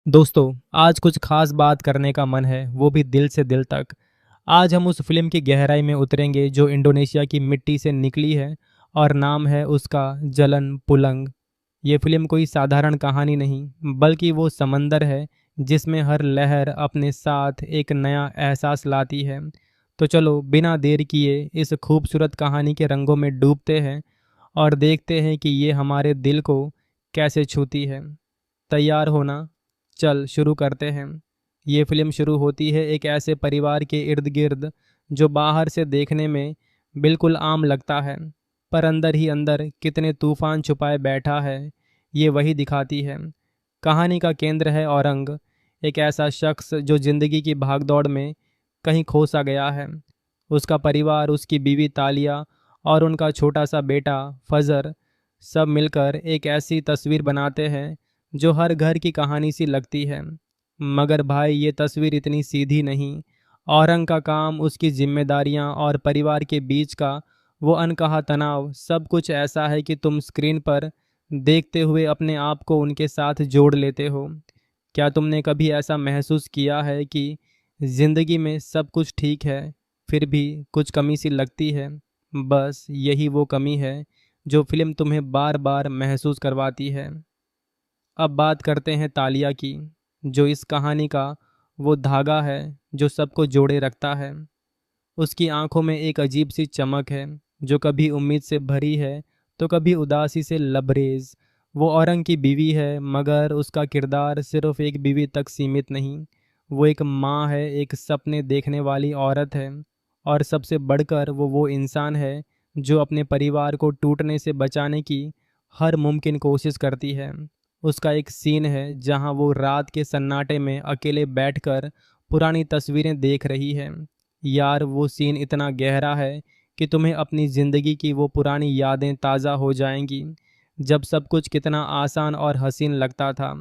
दोस्तों, आज कुछ खास बात करने का मन है, वो भी दिल से दिल तक। आज हम उस फिल्म की गहराई में उतरेंगे जो इंडोनेशिया की मिट्टी से निकली है और नाम है उसका जलन पुलंग। ये फिल्म कोई साधारण कहानी नहीं, बल्कि वो समंदर है जिसमें हर लहर अपने साथ एक नया एहसास लाती है। तो चलो बिना देर किए इस खूबसूरत कहानी के रंगों में डूबते हैं और देखते हैं कि ये हमारे दिल को कैसे छूती है। तैयार होना, चल शुरू करते हैं। ये फिल्म शुरू होती है एक ऐसे परिवार के इर्द गिर्द जो बाहर से देखने में बिल्कुल आम लगता है, पर अंदर ही अंदर कितने तूफान छुपाए बैठा है ये वही दिखाती है। कहानी का केंद्र है औरंग, एक ऐसा शख्स जो जिंदगी की भागदौड़ में कहीं खो सा गया है। उसका परिवार, उसकी बीवी तालिया और उनका छोटा सा बेटा फजर सब मिलकर एक ऐसी तस्वीर बनाते हैं जो हर घर की कहानी सी लगती है। मगर भाई, ये तस्वीर इतनी सीधी नहीं। औरंग का काम, उसकी जिम्मेदारियां और परिवार के बीच का वो अनकहा तनाव, सब कुछ ऐसा है कि तुम स्क्रीन पर देखते हुए अपने आप को उनके साथ जोड़ लेते हो। क्या तुमने कभी ऐसा महसूस किया है कि जिंदगी में सब कुछ ठीक है, फिर भी कुछ कमी सी लगती है? बस यही वो कमी है जो फिल्म तुम्हें बार बार महसूस करवाती है। अब बात करते हैं तालिया की, जो इस कहानी का वो धागा है जो सबको जोड़े रखता है। उसकी आंखों में एक अजीब सी चमक है जो कभी उम्मीद से भरी है तो कभी उदासी से लबरेज। वो औरंग की बीवी है, मगर उसका किरदार सिर्फ एक बीवी तक सीमित नहीं। वो एक माँ है, एक सपने देखने वाली औरत है, और सबसे बढ़कर वो इंसान है जो अपने परिवार को टूटने से बचाने की हर मुमकिन कोशिश करती है। उसका एक सीन है जहां वो रात के सन्नाटे में अकेले बैठकर पुरानी तस्वीरें देख रही है। यार, वो सीन इतना गहरा है कि तुम्हें अपनी ज़िंदगी की वो पुरानी यादें ताज़ा हो जाएंगी, जब सब कुछ कितना आसान और हसीन लगता था।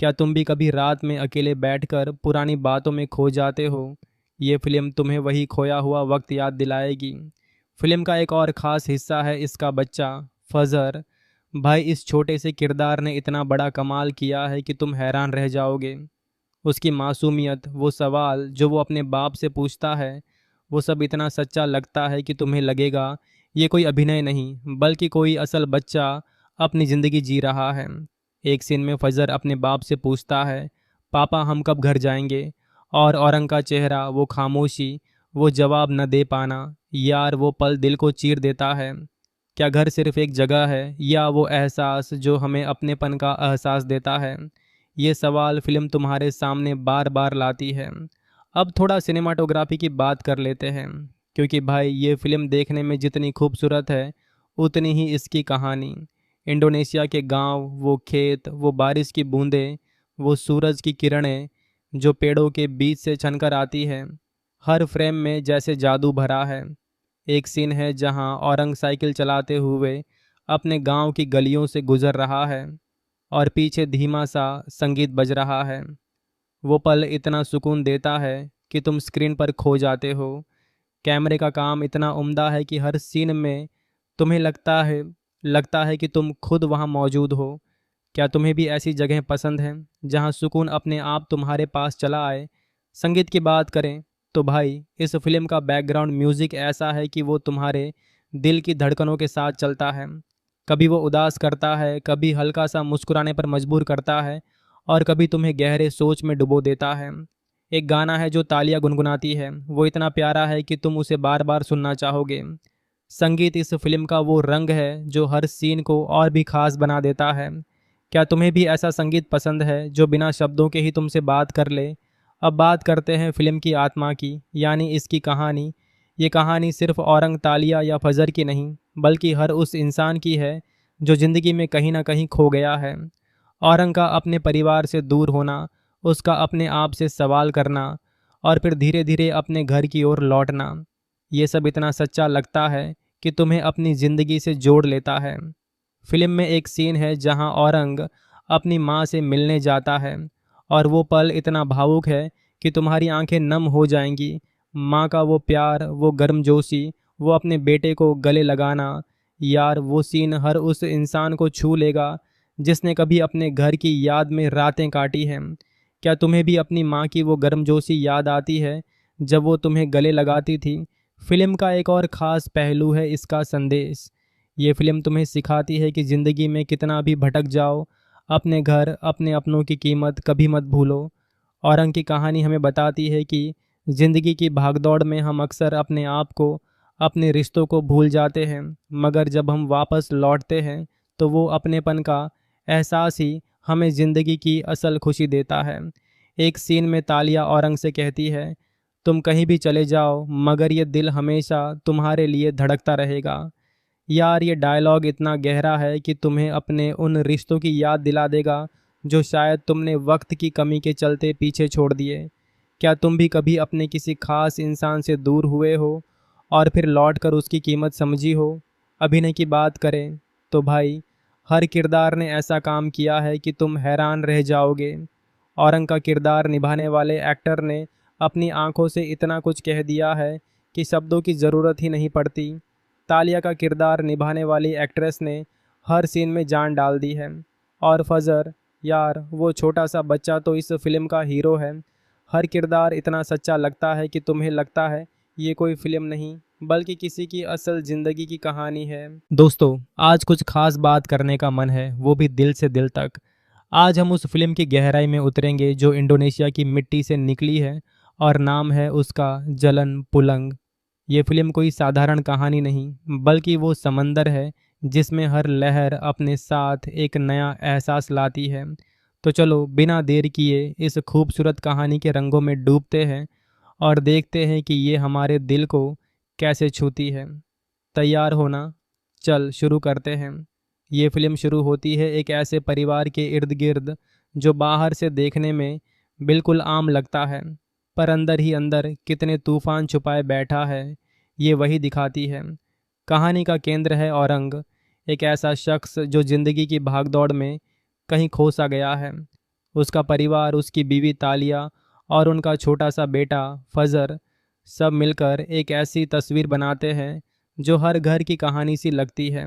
क्या तुम भी कभी रात में अकेले बैठकर पुरानी बातों में खो जाते हो? ये फिल्म तुम्हें वही खोया हुआ वक्त याद दिलाएगी। फिल्म का एक और ख़ास हिस्सा है इसका बच्चा फजर। भाई, इस छोटे से किरदार ने इतना बड़ा कमाल किया है कि तुम हैरान रह जाओगे। उसकी मासूमियत, वो सवाल जो वो अपने बाप से पूछता है, वो सब इतना सच्चा लगता है कि तुम्हें लगेगा ये कोई अभिनय नहीं, बल्कि कोई असल बच्चा अपनी ज़िंदगी जी रहा है। एक सीन में फजर अपने बाप से पूछता है, पापा हम कब घर जाएंगे? और औरंग का चेहरा, वो खामोशी, वो जवाब न दे पाना, यार वो पल दिल को चीर देता है। क्या घर सिर्फ एक जगह है, या वो एहसास जो हमें अपनेपन का एहसास देता है? ये सवाल फिल्म तुम्हारे सामने बार बार लाती है। अब थोड़ा सिनेमाटोग्राफी की बात कर लेते हैं, क्योंकि भाई ये फिल्म देखने में जितनी खूबसूरत है उतनी ही इसकी कहानी। इंडोनेशिया के गांव, वो खेत, वो बारिश की बूंदें, वो सूरज की किरणें जो पेड़ों के बीच से छनकर आती है, हर फ्रेम में जैसे जादू भरा है। एक सीन है जहां औरंग साइकिल चलाते हुए अपने गांव की गलियों से गुजर रहा है और पीछे धीमा सा संगीत बज रहा है। वो पल इतना सुकून देता है कि तुम स्क्रीन पर खो जाते हो। कैमरे का काम इतना उम्दा है कि हर सीन में तुम्हें लगता है कि तुम खुद वहां मौजूद हो। क्या तुम्हें भी ऐसी जगह पसंद है जहां सुकून अपने आप तुम्हारे पास चला आए? संगीत की बात करें तो भाई, इस फिल्म का बैकग्राउंड म्यूजिक ऐसा है कि वो तुम्हारे दिल की धड़कनों के साथ चलता है। कभी वो उदास करता है, कभी हल्का सा मुस्कुराने पर मजबूर करता है, और कभी तुम्हें गहरे सोच में डुबो देता है। एक गाना है जो तालियां गुनगुनाती है, वो इतना प्यारा है कि तुम उसे बार बार सुनना चाहोगे। संगीत इस फिल्म का वो रंग है जो हर सीन को और भी खास बना देता है। क्या तुम्हें भी ऐसा संगीत पसंद है जो बिना शब्दों के ही तुमसे बात कर ले? अब बात करते हैं फिल्म की आत्मा की, यानी इसकी कहानी। ये कहानी सिर्फ औरंग, तालिया या फजर की नहीं, बल्कि हर उस इंसान की है जो ज़िंदगी में कहीं ना कहीं खो गया है। औरंग का अपने परिवार से दूर होना, उसका अपने आप से सवाल करना, और फिर धीरे धीरे अपने घर की ओर लौटना, ये सब इतना सच्चा लगता है कि तुम्हें अपनी ज़िंदगी से जोड़ लेता है। फिल्म में एक सीन है जहां औरंग अपनी माँ से मिलने जाता है, और वो पल इतना भावुक है कि तुम्हारी आंखें नम हो जाएंगी। माँ का वो प्यार, वो गर्मजोशी, वो अपने बेटे को गले लगाना, यार वो सीन हर उस इंसान को छू लेगा जिसने कभी अपने घर की याद में रातें काटी हैं। क्या तुम्हें भी अपनी माँ की वो गर्मजोशी याद आती है जब वो तुम्हें गले लगाती थी? फिल्म का एक और ख़ास पहलू है इसका संदेश। ये फिल्म तुम्हें सिखाती है कि ज़िंदगी में कितना भी भटक जाओ, अपने घर, अपने अपनों की कीमत कभी मत भूलो। औरंग की कहानी हमें बताती है कि ज़िंदगी की भागदौड़ में हम अक्सर अपने आप को, अपने रिश्तों को भूल जाते हैं, मगर जब हम वापस लौटते हैं तो वो अपनेपन का एहसास ही हमें ज़िंदगी की असल खुशी देता है। एक सीन में तालिया औरंग से कहती है, तुम कहीं भी चले जाओ मगर ये दिल हमेशा तुम्हारे लिए धड़कता रहेगा। यार, ये डायलॉग इतना गहरा है कि तुम्हें अपने उन रिश्तों की याद दिला देगा जो शायद तुमने वक्त की कमी के चलते पीछे छोड़ दिए। क्या तुम भी कभी अपने किसी खास इंसान से दूर हुए हो और फिर लौटकर उसकी कीमत समझी हो? अभिनय की बात करें तो भाई, हर किरदार ने ऐसा काम किया है कि तुम हैरान रह जाओगे। औरंग का किरदार निभाने वाले एक्टर ने अपनी आंखों से इतना कुछ कह दिया है कि शब्दों की ज़रूरत ही नहीं पड़ती। तालिया का किरदार निभाने वाली एक्ट्रेस ने हर सीन में जान डाल दी है। और फजर, यार वो छोटा सा बच्चा तो इस फिल्म का हीरो है। हर किरदार इतना सच्चा लगता है कि तुम्हें लगता है ये कोई फिल्म नहीं बल्कि किसी की असल ज़िंदगी की कहानी है। दोस्तों, आज कुछ खास बात करने का मन है, वो भी दिल से दिल तक। आज हम उस फिल्म की गहराई में उतरेंगे जो इंडोनेशिया की मिट्टी से निकली है और नाम है उसका जलन पुलंग। ये फिल्म कोई साधारण कहानी नहीं बल्कि वो समंदर है जिसमें हर लहर अपने साथ एक नया एहसास लाती है। तो चलो बिना देर किए इस खूबसूरत कहानी के रंगों में डूबते हैं और देखते हैं कि ये हमारे दिल को कैसे छूती है। तैयार होना, चल शुरू करते हैं। ये फिल्म शुरू होती है एक ऐसे परिवार के इर्द गिर्द जो बाहर से देखने में बिल्कुल आम लगता है, पर अंदर ही अंदर कितने तूफान छुपाए बैठा है ये वही दिखाती है। कहानी का केंद्र है औरंग, एक ऐसा शख्स जो ज़िंदगी की भागदौड़ में कहीं खो सा गया है। उसका परिवार, उसकी बीवी तालिया और उनका छोटा सा बेटा फजर सब मिलकर एक ऐसी तस्वीर बनाते हैं जो हर घर की कहानी सी लगती है।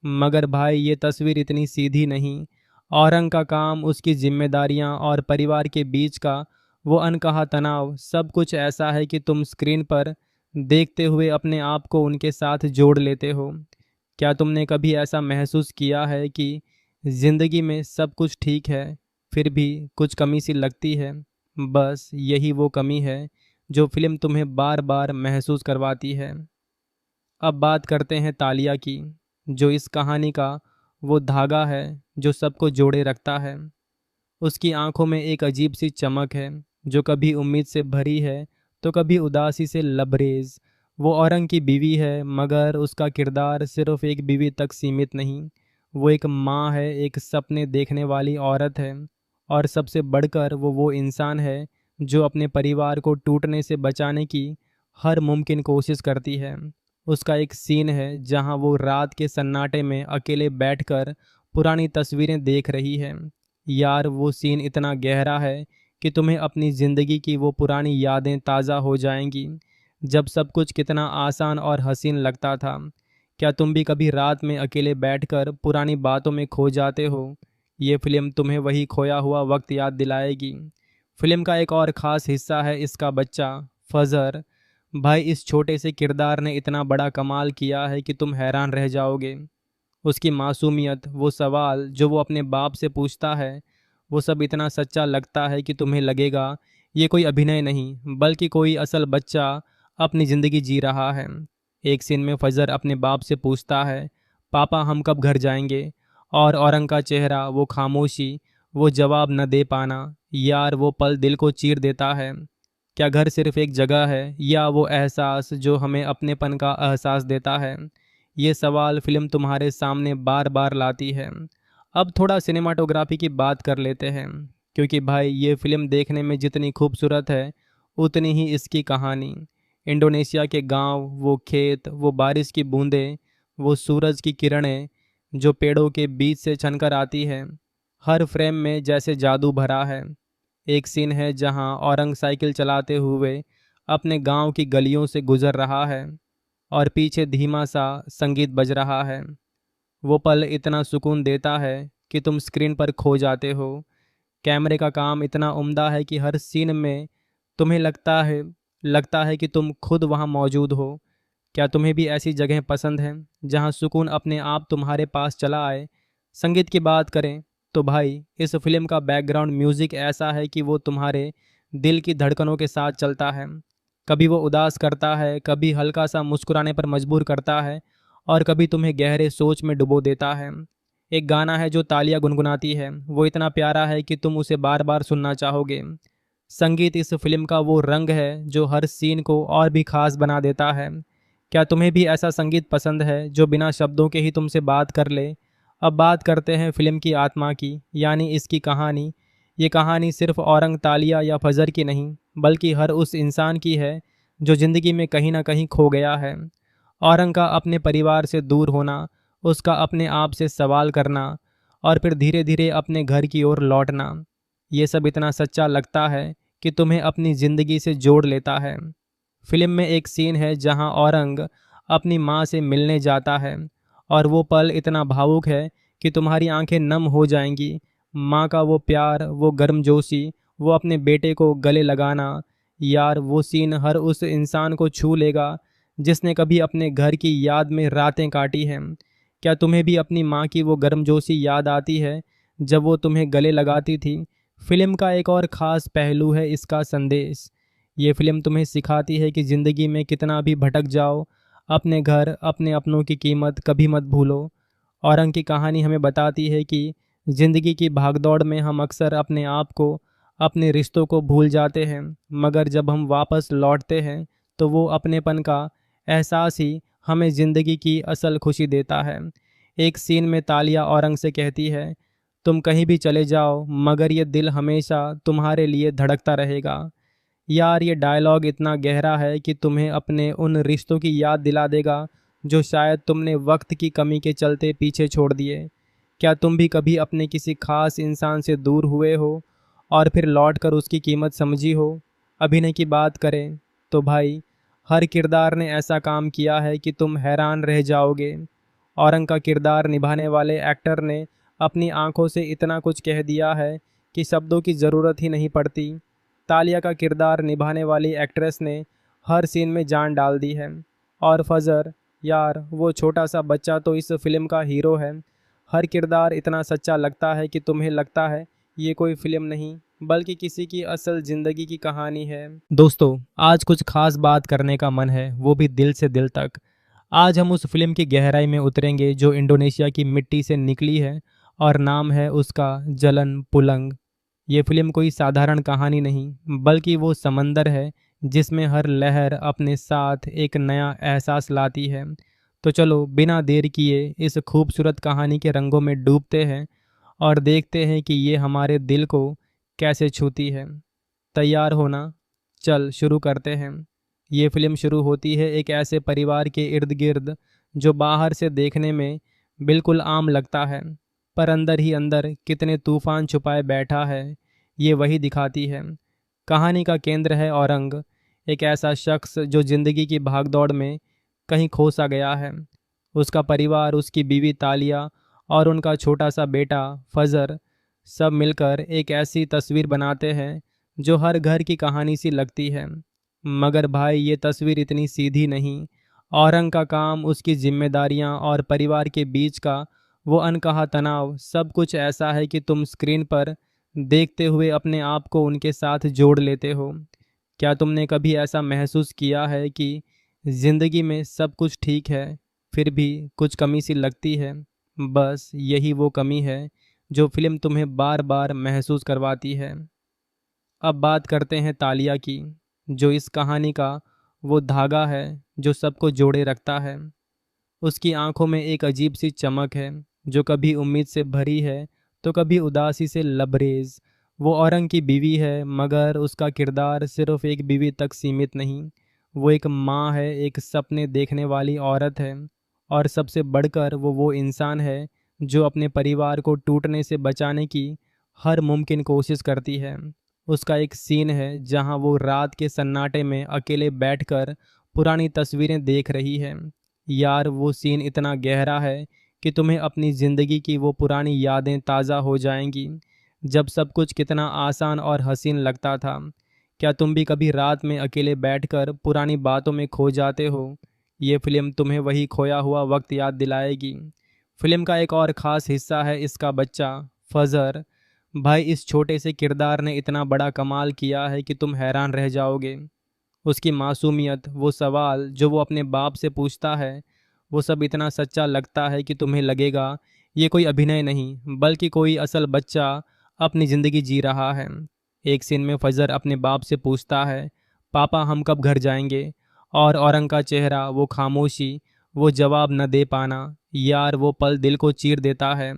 मगर भाई, ये तस्वीर इतनी सीधी नहीं। औरंग का काम, उसकी जिम्मेदारियां और परिवार के बीच का वो अनकहा तनाव, सब कुछ ऐसा है कि तुम स्क्रीन पर देखते हुए अपने आप को उनके साथ जोड़ लेते हो। क्या तुमने कभी ऐसा महसूस किया है कि ज़िंदगी में सब कुछ ठीक है फिर भी कुछ कमी सी लगती है? बस यही वो कमी है जो फिल्म तुम्हें बार बार महसूस करवाती है। अब बात करते हैं तालिया की, जो इस कहानी का वो धागा है जो सबको जोड़े रखता है। उसकी आंखों में एक अजीब सी चमक है जो कभी उम्मीद से भरी है तो कभी उदासी से लबरेज। वो औरंग की बीवी है मगर उसका किरदार सिर्फ एक बीवी तक सीमित नहीं। वो एक माँ है, एक सपने देखने वाली औरत है, और सबसे बढ़कर वो इंसान है जो अपने परिवार को टूटने से बचाने की हर मुमकिन कोशिश करती है। उसका एक सीन है जहाँ वो रात के सन्नाटे में अकेले बैठकर पुरानी तस्वीरें देख रही है। यार, वो सीन इतना गहरा है कि तुम्हें अपनी ज़िंदगी की वो पुरानी यादें ताज़ा हो जाएंगी, जब सब कुछ कितना आसान और हसीन लगता था। क्या तुम भी कभी रात में अकेले बैठकर पुरानी बातों में खो जाते हो? ये फिल्म तुम्हें वही खोया हुआ वक्त याद दिलाएगी। फिल्म का एक और ख़ास हिस्सा है इसका बच्चा फजर। भाई, इस छोटे से किरदार ने इतना बड़ा कमाल किया है कि तुम हैरान रह जाओगे। उसकी मासूमियत, वो सवाल जो वो अपने बाप से पूछता है, वो सब इतना सच्चा लगता है कि तुम्हें लगेगा ये कोई अभिनय नहीं बल्कि कोई असल बच्चा अपनी ज़िंदगी जी रहा है। एक सीन में फजर अपने बाप से पूछता है, पापा हम कब घर जाएंगे? और औरंग का चेहरा, वो खामोशी, वो जवाब न दे पाना, यार वो पल दिल को चीर देता है। क्या घर सिर्फ एक जगह है या वो एहसास जो हमें अपनेपन का एहसास देता है? ये सवाल फिल्म तुम्हारे सामने बार बार लाती है। अब थोड़ा सिनेमाटोग्राफी की बात कर लेते हैं, क्योंकि भाई ये फिल्म देखने में जितनी खूबसूरत है उतनी ही इसकी कहानी। इंडोनेशिया के गांव, वो खेत, वो बारिश की बूंदें, वो सूरज की किरणें जो पेड़ों के बीच से छनकर आती है, हर फ्रेम में जैसे जादू भरा है। एक सीन है जहां औरंग साइकिल चलाते हुए अपने गांव की गलियों से गुजर रहा है और पीछे धीमा सा संगीत बज रहा है। वो पल इतना सुकून देता है कि तुम स्क्रीन पर खो जाते हो। कैमरे का काम इतना उम्दा है कि हर सीन में तुम्हें लगता है कि तुम खुद वहाँ मौजूद हो। क्या तुम्हें भी ऐसी जगह पसंद है जहाँ सुकून अपने आप तुम्हारे पास चला आए? संगीत की बात करें तो भाई, इस फिल्म का बैकग्राउंड म्यूजिक ऐसा है कि वो तुम्हारे दिल की धड़कनों के साथ चलता है। कभी वो उदास करता है, कभी हल्का सा मुस्कुराने पर मजबूर करता है, और कभी तुम्हें गहरे सोच में डुबो देता है। एक गाना है जो तालियां गुनगुनाती है, वो इतना प्यारा है कि तुम उसे बार बार सुनना चाहोगे। संगीत इस फिल्म का वो रंग है जो हर सीन को और भी खास बना देता है। क्या तुम्हें भी ऐसा संगीत पसंद है जो बिना शब्दों के ही तुमसे बात कर ले? अब बात करते हैं फिल्म की आत्मा की, यानी इसकी कहानी। ये कहानी सिर्फ औरंग तालिया या फजर की नहीं, बल्कि हर उस इंसान की है जो ज़िंदगी में कहीं ना कहीं खो गया है। औरंग का अपने परिवार से दूर होना, उसका अपने आप से सवाल करना, और फिर धीरे धीरे अपने घर की ओर लौटना, ये सब इतना सच्चा लगता है कि तुम्हें अपनी ज़िंदगी से जोड़ लेता है। फिल्म में एक सीन है जहां औरंग अपनी माँ से मिलने जाता है, और वो पल इतना भावुक है कि तुम्हारी आंखें नम हो जाएंगी। माँ का वो प्यार, वो गर्मजोशी, वो अपने बेटे को गले लगाना, यार वो सीन हर उस इंसान को छू लेगा जिसने कभी अपने घर की याद में रातें काटी हैं। क्या तुम्हें भी अपनी माँ की वो गर्मजोशी याद आती है जब वो तुम्हें गले लगाती थी? फिल्म का एक और ख़ास पहलू है इसका संदेश। ये फिल्म तुम्हें सिखाती है कि ज़िंदगी में कितना भी भटक जाओ, अपने घर, अपने अपनों की कीमत कभी मत भूलो। औरंग की कहानी हमें बताती है कि ज़िंदगी की भागदौड़ में हम अक्सर अपने आप को, अपने रिश्तों को भूल जाते हैं, मगर जब हम वापस लौटते हैं तो वो अपनेपन का एहसास ही हमें ज़िंदगी की असल खुशी देता है। एक सीन में तालिया औरंग से कहती है, तुम कहीं भी चले जाओ मगर ये दिल हमेशा तुम्हारे लिए धड़कता रहेगा। यार ये डायलॉग इतना गहरा है कि तुम्हें अपने उन रिश्तों की याद दिला देगा जो शायद तुमने वक्त की कमी के चलते पीछे छोड़ दिए। क्या तुम भी कभी अपने किसी खास इंसान से दूर हुए हो और फिर लौटकर उसकी कीमत समझी हो? अभिनय की बात करें तो भाई, हर किरदार ने ऐसा काम किया है कि तुम हैरान रह जाओगे। औरंग का किरदार निभाने वाले एक्टर ने अपनी आंखों से इतना कुछ कह दिया है कि शब्दों की ज़रूरत ही नहीं पड़ती। तालिया का किरदार निभाने वाली एक्ट्रेस ने हर सीन में जान डाल दी है। और फजर, यार वो छोटा सा बच्चा तो इस फिल्म का हीरो है। हर किरदार इतना सच्चा लगता है कि तुम्हें लगता है ये कोई फिल्म नहीं बल्कि किसी की असल ज़िंदगी की कहानी है। दोस्तों, आज कुछ खास बात करने का मन है, वो भी दिल से दिल तक। आज हम उस फिल्म की गहराई में उतरेंगे जो इंडोनेशिया की मिट्टी से निकली है, और नाम है उसका जलन पुलंग। ये फिल्म कोई साधारण कहानी नहीं, बल्कि वो समंदर है जिसमें हर लहर अपने साथ एक नया एहसास लाती है। तो चलो बिना देर किए इस खूबसूरत कहानी के रंगों में डूबते हैं और देखते हैं कि ये हमारे दिल को कैसे छूती है। तैयार होना, चल शुरू करते हैं। ये फिल्म शुरू होती है एक ऐसे परिवार के इर्द गिर्द जो बाहर से देखने में बिल्कुल आम लगता है, पर अंदर ही अंदर कितने तूफान छुपाए बैठा है, ये वही दिखाती है। कहानी का केंद्र है औरंग, एक ऐसा शख्स जो ज़िंदगी की भागदौड़ में कहीं खो सा गया है। उसका परिवार, उसकी बीवी तालिया और उनका छोटा सा बेटा फजर, सब मिलकर एक ऐसी तस्वीर बनाते हैं जो हर घर की कहानी सी लगती है। मगर भाई, ये तस्वीर इतनी सीधी नहीं। औरंग का काम, उसकी जिम्मेदारियां और परिवार के बीच का वो अनकहा तनाव, सब कुछ ऐसा है कि तुम स्क्रीन पर देखते हुए अपने आप को उनके साथ जोड़ लेते हो। क्या तुमने कभी ऐसा महसूस किया है कि ज़िंदगी में सब कुछ ठीक है, फिर भी कुछ कमी सी लगती है? बस यही वो कमी है जो फिल्म तुम्हें बार बार महसूस करवाती है। अब बात करते हैं तालिया की, जो इस कहानी का वो धागा है जो सबको जोड़े रखता है। उसकी आंखों में एक अजीब सी चमक है जो कभी उम्मीद से भरी है तो कभी उदासी से लबरेज। वो औरंग की बीवी है, मगर उसका किरदार सिर्फ एक बीवी तक सीमित नहीं। वो एक माँ है, एक सपने देखने वाली औरत है, और सबसे बढ़कर वो इंसान है जो अपने परिवार को टूटने से बचाने की हर मुमकिन कोशिश करती है। उसका एक सीन है जहाँ वो रात के सन्नाटे में अकेले बैठकर पुरानी तस्वीरें देख रही है। यार वो सीन इतना गहरा है कि तुम्हें अपनी ज़िंदगी की वो पुरानी यादें ताज़ा हो जाएंगी। जब सब कुछ कितना आसान और हसीन लगता था। क्या तुम भी कभी रात में अकेले बैठकर पुरानी बातों में खो जाते हो? ये फिल्म तुम्हें वही खोया हुआ वक्त याद दिलाएगी। फिल्म का एक और ख़ास हिस्सा है इसका बच्चा, फजर। भाई, इस छोटे से किरदार ने इतना बड़ा कमाल किया है कि तुम हैरान रह जाओगे। उसकी मासूमियत, वो सवाल जो वो अपने बाप से पूछता है, वो सब इतना सच्चा लगता है कि तुम्हें लगेगा ये कोई अभिनय नहीं बल्कि कोई असल बच्चा अपनी ज़िंदगी जी रहा है। एक सीन में फजर अपने बाप से पूछता है, पापा हम कब घर जाएंगे? और औरंग का चेहरा, वो खामोशी, वो जवाब न दे पाना, यार वो पल दिल को चीर देता है।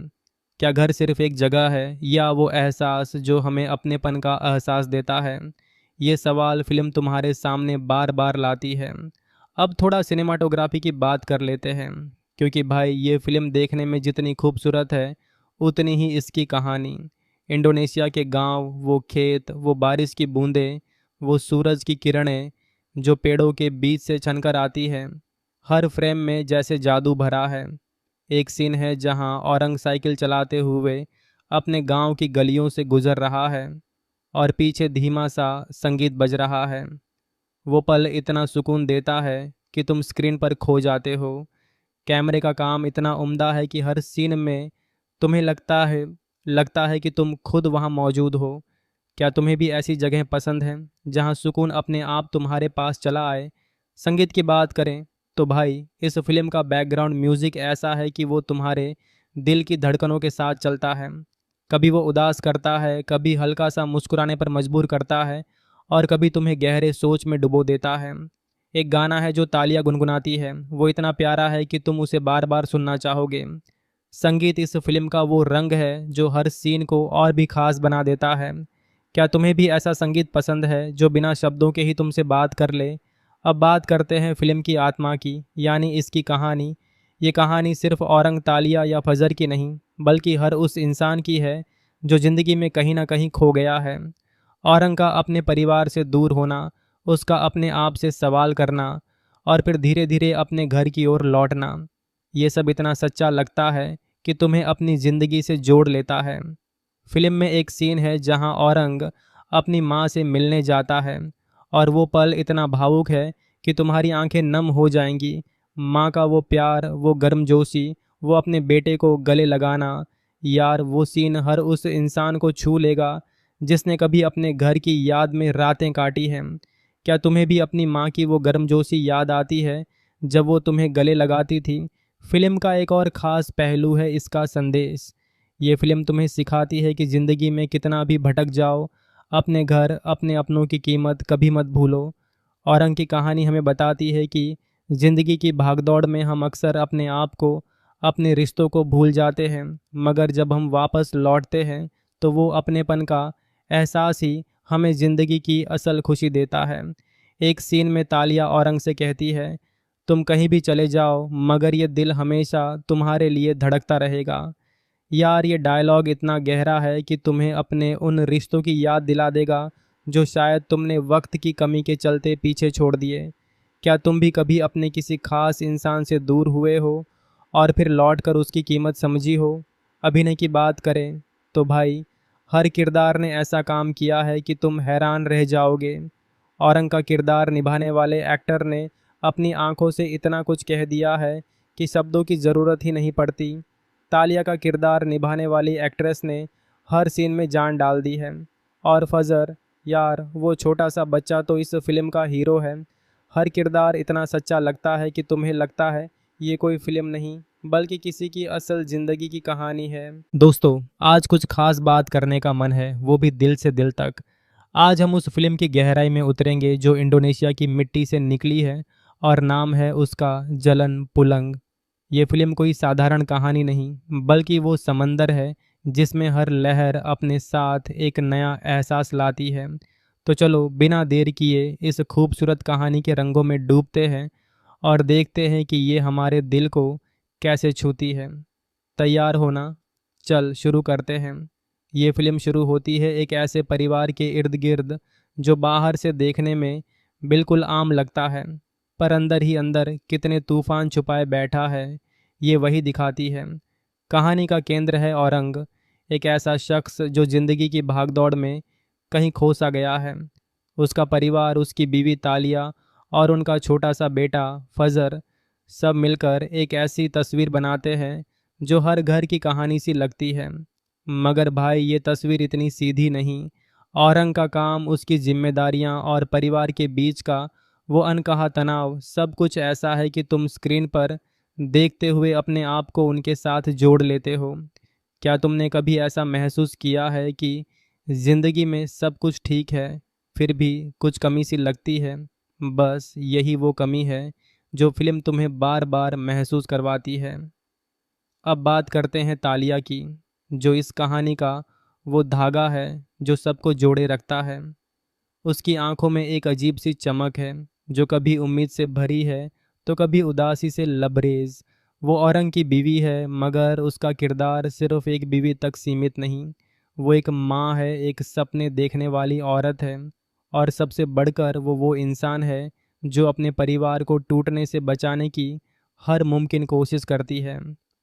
क्या घर सिर्फ एक जगह है या वो एहसास जो हमें अपनेपन का एहसास देता है? ये सवाल फिल्म तुम्हारे सामने बार बार लाती है। अब थोड़ा सिनेमाटोग्राफी की बात कर लेते हैं, क्योंकि भाई ये फिल्म देखने में जितनी खूबसूरत है उतनी ही इसकी कहानी। इंडोनेशिया के गांव, वो खेत, वो बारिश की बूंदें, वो सूरज की किरणें जो पेड़ों के बीच से छनकर आती है, हर फ्रेम में जैसे जादू भरा है। एक सीन है जहां औरंग साइकिल चलाते हुए अपने गांव की गलियों से गुजर रहा है और पीछे धीमा सा संगीत बज रहा है। वो पल इतना सुकून देता है कि तुम स्क्रीन पर खो जाते हो। कैमरे का काम इतना उम्दा है कि हर सीन में तुम्हें लगता है कि तुम खुद वहां मौजूद हो। क्या तुम्हें भी ऐसी जगह पसंद हैं जहां सुकून अपने आप तुम्हारे पास चला आए? संगीत की बात करें तो भाई, इस फिल्म का बैकग्राउंड म्यूजिक ऐसा है कि वो तुम्हारे दिल की धड़कनों के साथ चलता है। कभी वो उदास करता है, कभी हल्का सा मुस्कुराने पर मजबूर करता है, और कभी तुम्हें गहरे सोच में डुबो देता है। एक गाना है जो तालियां गुनगुनाती है, वो इतना प्यारा है कि तुम उसे बार बार सुनना चाहोगे। संगीत इस फिल्म का वो रंग है जो हर सीन को और भी खास बना देता है। क्या तुम्हें भी ऐसा संगीत पसंद है जो बिना शब्दों के ही तुमसे बात कर ले? अब बात करते हैं फिल्म की आत्मा की, यानी इसकी कहानी। ये कहानी सिर्फ औरंग, तालिया या फजर की नहीं, बल्कि हर उस इंसान की है जो ज़िंदगी में कहीं ना कहीं खो गया है। औरंग का अपने परिवार से दूर होना, उसका अपने आप से सवाल करना, और फिर धीरे धीरे अपने घर की ओर लौटना, ये सब इतना सच्चा लगता है कि तुम्हें अपनी ज़िंदगी से जोड़ लेता है। फिल्म में एक सीन है जहां औरंग अपनी माँ से मिलने जाता है, और वो पल इतना भावुक है कि तुम्हारी आंखें नम हो जाएंगी। माँ का वो प्यार, वो गर्मजोशी, वो अपने बेटे को गले लगाना, यार वो सीन हर उस इंसान को छू लेगा जिसने कभी अपने घर की याद में रातें काटी हैं। क्या तुम्हें भी अपनी माँ की वो गर्मजोशी याद आती है जब वो तुम्हें गले लगाती थी? फिल्म का एक और ख़ास पहलू है इसका संदेश। ये फिल्म तुम्हें सिखाती है कि ज़िंदगी में कितना भी भटक जाओ, अपने घर, अपने अपनों की कीमत कभी मत भूलो। औरंग की कहानी हमें बताती है कि ज़िंदगी की भागदौड़ में हम अक्सर अपने आप को, अपने रिश्तों को भूल जाते हैं, मगर जब हम वापस लौटते हैं तो वो अपनेपन का एहसास ही हमें ज़िंदगी की असल खुशी देता है। एक सीन में तालिया औरंग से कहती है, तुम कहीं भी चले जाओ मगर ये दिल हमेशा तुम्हारे लिए धड़कता रहेगा। यार ये डायलॉग इतना गहरा है कि तुम्हें अपने उन रिश्तों की याद दिला देगा जो शायद तुमने वक्त की कमी के चलते पीछे छोड़ दिए। क्या तुम भी कभी अपने किसी खास इंसान से दूर हुए हो और फिर लौटकर उसकी कीमत समझी हो? अभिनय की बात करें तो भाई, हर किरदार ने ऐसा काम किया है कि तुम हैरान रह जाओगे। औरंग का किरदार निभाने वाले एक्टर ने अपनी आंखों से इतना कुछ कह दिया है कि शब्दों की ज़रूरत ही नहीं पड़ती। तालिया का किरदार निभाने वाली एक्ट्रेस ने हर सीन में जान डाल दी है। और फजर, यार वो छोटा सा बच्चा तो इस फिल्म का हीरो है। हर किरदार इतना सच्चा लगता है कि तुम्हें लगता है ये कोई फिल्म नहीं बल्कि किसी की असल ज़िंदगी की कहानी है। दोस्तों, आज कुछ खास बात करने का मन है, वो भी दिल से दिल तक। आज हम उस फिल्म की गहराई में उतरेंगे जो इंडोनेशिया की मिट्टी से निकली है, और नाम है उसका जलन पुलंग। ये फिल्म कोई साधारण कहानी नहीं बल्कि वो समंदर है जिसमें हर लहर अपने साथ एक नया एहसास लाती है। तो चलो बिना देर किए इस खूबसूरत कहानी के रंगों में डूबते हैं और देखते हैं कि ये हमारे दिल को कैसे छूती है। तैयार होना, चल शुरू करते हैं। ये फिल्म शुरू होती है एक ऐसे परिवार के इर्द गिर्द जो बाहर से देखने में बिल्कुल आम लगता है, पर अंदर ही अंदर कितने तूफान छुपाए बैठा है ये वही दिखाती है। कहानी का केंद्र है औरंग, एक ऐसा शख्स जो ज़िंदगी की भागदौड़ में कहीं खो सा गया है। उसका परिवार, उसकी बीवी तालिया और उनका छोटा सा बेटा फजर सब मिलकर एक ऐसी तस्वीर बनाते हैं जो हर घर की कहानी सी लगती है। मगर भाई, ये तस्वीर इतनी सीधी नहीं। औरंग का काम, उसकी जिम्मेदारियां और परिवार के बीच का वो अनकहा तनाव, सब कुछ ऐसा है कि तुम स्क्रीन पर देखते हुए अपने आप को उनके साथ जोड़ लेते हो। क्या तुमने कभी ऐसा महसूस किया है कि ज़िंदगी में सब कुछ ठीक है, फिर भी कुछ कमी सी लगती है? बस यही वो कमी है जो फिल्म तुम्हें बार बार महसूस करवाती है। अब बात करते हैं तालिया की, जो इस कहानी का वो धागा है जो सबको जोड़े रखता है। उसकी आंखों में एक अजीब सी चमक है जो कभी उम्मीद से भरी है तो कभी उदासी से लबरेज। वो औरंग की बीवी है, मगर उसका किरदार सिर्फ एक बीवी तक सीमित नहीं। वो एक माँ है, एक सपने देखने वाली औरत है, और सबसे बढ़कर वो इंसान है जो अपने परिवार को टूटने से बचाने की हर मुमकिन कोशिश करती है।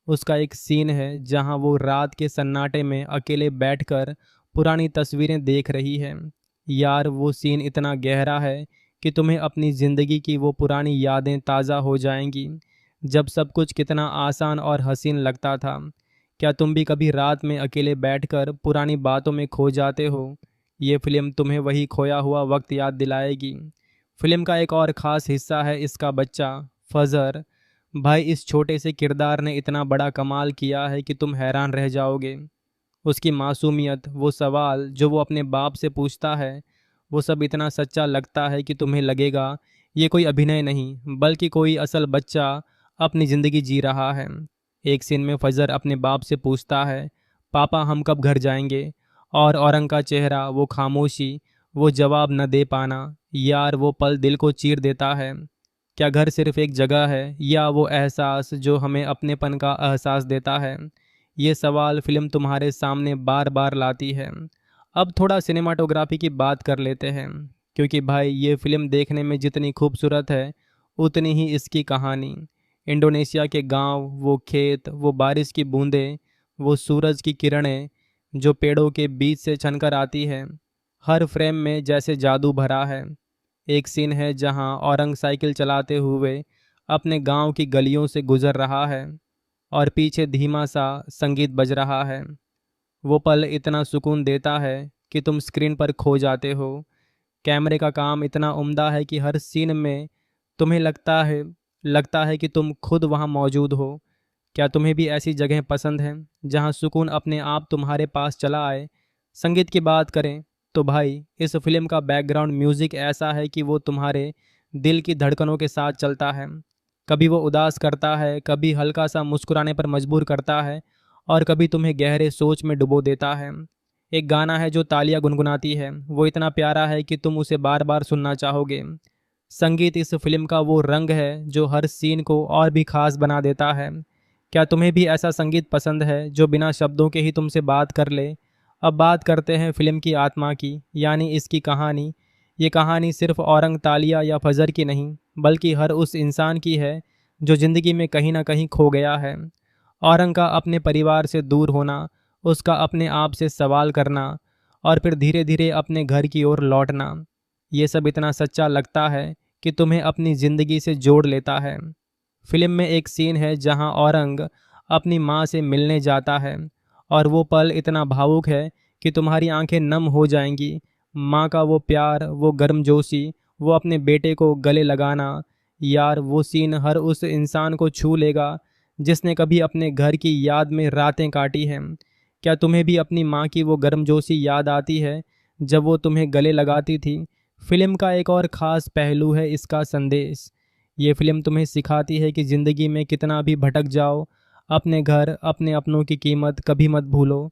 उसका एक सीन है जहाँ वो रात के सन्नाटे में अकेले बैठकर पुरानी तस्वीरें देख रही है। यार, वो सीन इतना गहरा है कि तुम्हें अपनी ज़िंदगी की वो पुरानी यादें ताज़ा हो जाएंगी, जब सब कुछ कितना आसान और हसीन लगता था। क्या तुम भी कभी रात में अकेले बैठकर पुरानी बातों में खो जाते हो? ये फिल्म तुम्हें वही खोया हुआ वक्त याद दिलाएगी। फिल्म का एक और ख़ास हिस्सा है इसका बच्चा फजर। भाई, इस छोटे से किरदार ने इतना बड़ा कमाल किया है कि तुम हैरान रह जाओगे। उसकी मासूमियत, वो सवाल जो वो अपने बाप से पूछता है, वो सब इतना सच्चा लगता है कि तुम्हें लगेगा ये कोई अभिनय नहीं बल्कि कोई असल बच्चा अपनी ज़िंदगी जी रहा है। एक सीन में फजर अपने बाप से पूछता है, पापा हम कब घर जाएंगे? और औरंग का चेहरा, वो खामोशी, वो जवाब न दे पाना, यार वो पल दिल को चीर देता है। क्या घर सिर्फ एक जगह है, या वो एहसास जो हमें अपनेपन का एहसास देता है? ये सवाल फिल्म तुम्हारे सामने बार बार लाती है। अब थोड़ा सिनेमाटोग्राफी की बात कर लेते हैं, क्योंकि भाई ये फिल्म देखने में जितनी खूबसूरत है उतनी ही इसकी कहानी। इंडोनेशिया के गांव, वो खेत, वो बारिश की बूंदें, वो सूरज की किरणें जो पेड़ों के बीच से छनकर आती है, हर फ्रेम में जैसे जादू भरा है। एक सीन है जहां औरंग साइकिल चलाते हुए अपने गांव की गलियों से गुजर रहा है और पीछे धीमा सा संगीत बज रहा है। वो पल इतना सुकून देता है कि तुम स्क्रीन पर खो जाते हो। कैमरे का काम इतना उम्दा है कि हर सीन में तुम्हें लगता है कि तुम खुद वहाँ मौजूद हो। क्या तुम्हें भी ऐसी जगह पसंद हैं जहाँ सुकून अपने आप तुम्हारे पास चला आए? संगीत की बात करें तो भाई, इस फिल्म का बैकग्राउंड म्यूज़िक ऐसा है कि वो तुम्हारे दिल की धड़कनों के साथ चलता है। कभी वो उदास करता है, कभी हल्का सा मुस्कुराने पर मजबूर करता है, और कभी तुम्हें गहरे सोच में डुबो देता है। एक गाना है जो तालियां गुनगुनाती है, वो इतना प्यारा है कि तुम उसे बार बार सुनना चाहोगे। संगीत इस फिल्म का वो रंग है जो हर सीन को और भी खास बना देता है। क्या तुम्हें भी ऐसा संगीत पसंद है जो बिना शब्दों के ही तुमसे बात कर ले? अब बात करते हैं फिल्म की आत्मा की, यानी इसकी कहानी। ये कहानी सिर्फ औरंग, तालिया या फजर की नहीं, बल्कि हर उस इंसान की है जो ज़िंदगी में कहीं ना कहीं खो गया है। औरंग का अपने परिवार से दूर होना, उसका अपने आप से सवाल करना, और फिर धीरे धीरे अपने घर की ओर लौटना, ये सब इतना सच्चा लगता है कि तुम्हें अपनी ज़िंदगी से जोड़ लेता है। फिल्म में एक सीन है जहां औरंग अपनी माँ से मिलने जाता है, और वो पल इतना भावुक है कि तुम्हारी आंखें नम हो जाएंगी। माँ का वो प्यार, वो गर्मजोशी, वो अपने बेटे को गले लगाना, यार वो सीन हर उस इंसान को छू लेगा जिसने कभी अपने घर की याद में रातें काटी हैं। क्या तुम्हें भी अपनी माँ की वो गर्मजोशी याद आती है जब वो तुम्हें गले लगाती थी? फिल्म का एक और ख़ास पहलू है इसका संदेश। ये फिल्म तुम्हें सिखाती है कि ज़िंदगी में कितना भी भटक जाओ, अपने घर, अपने अपनों की कीमत कभी मत भूलो।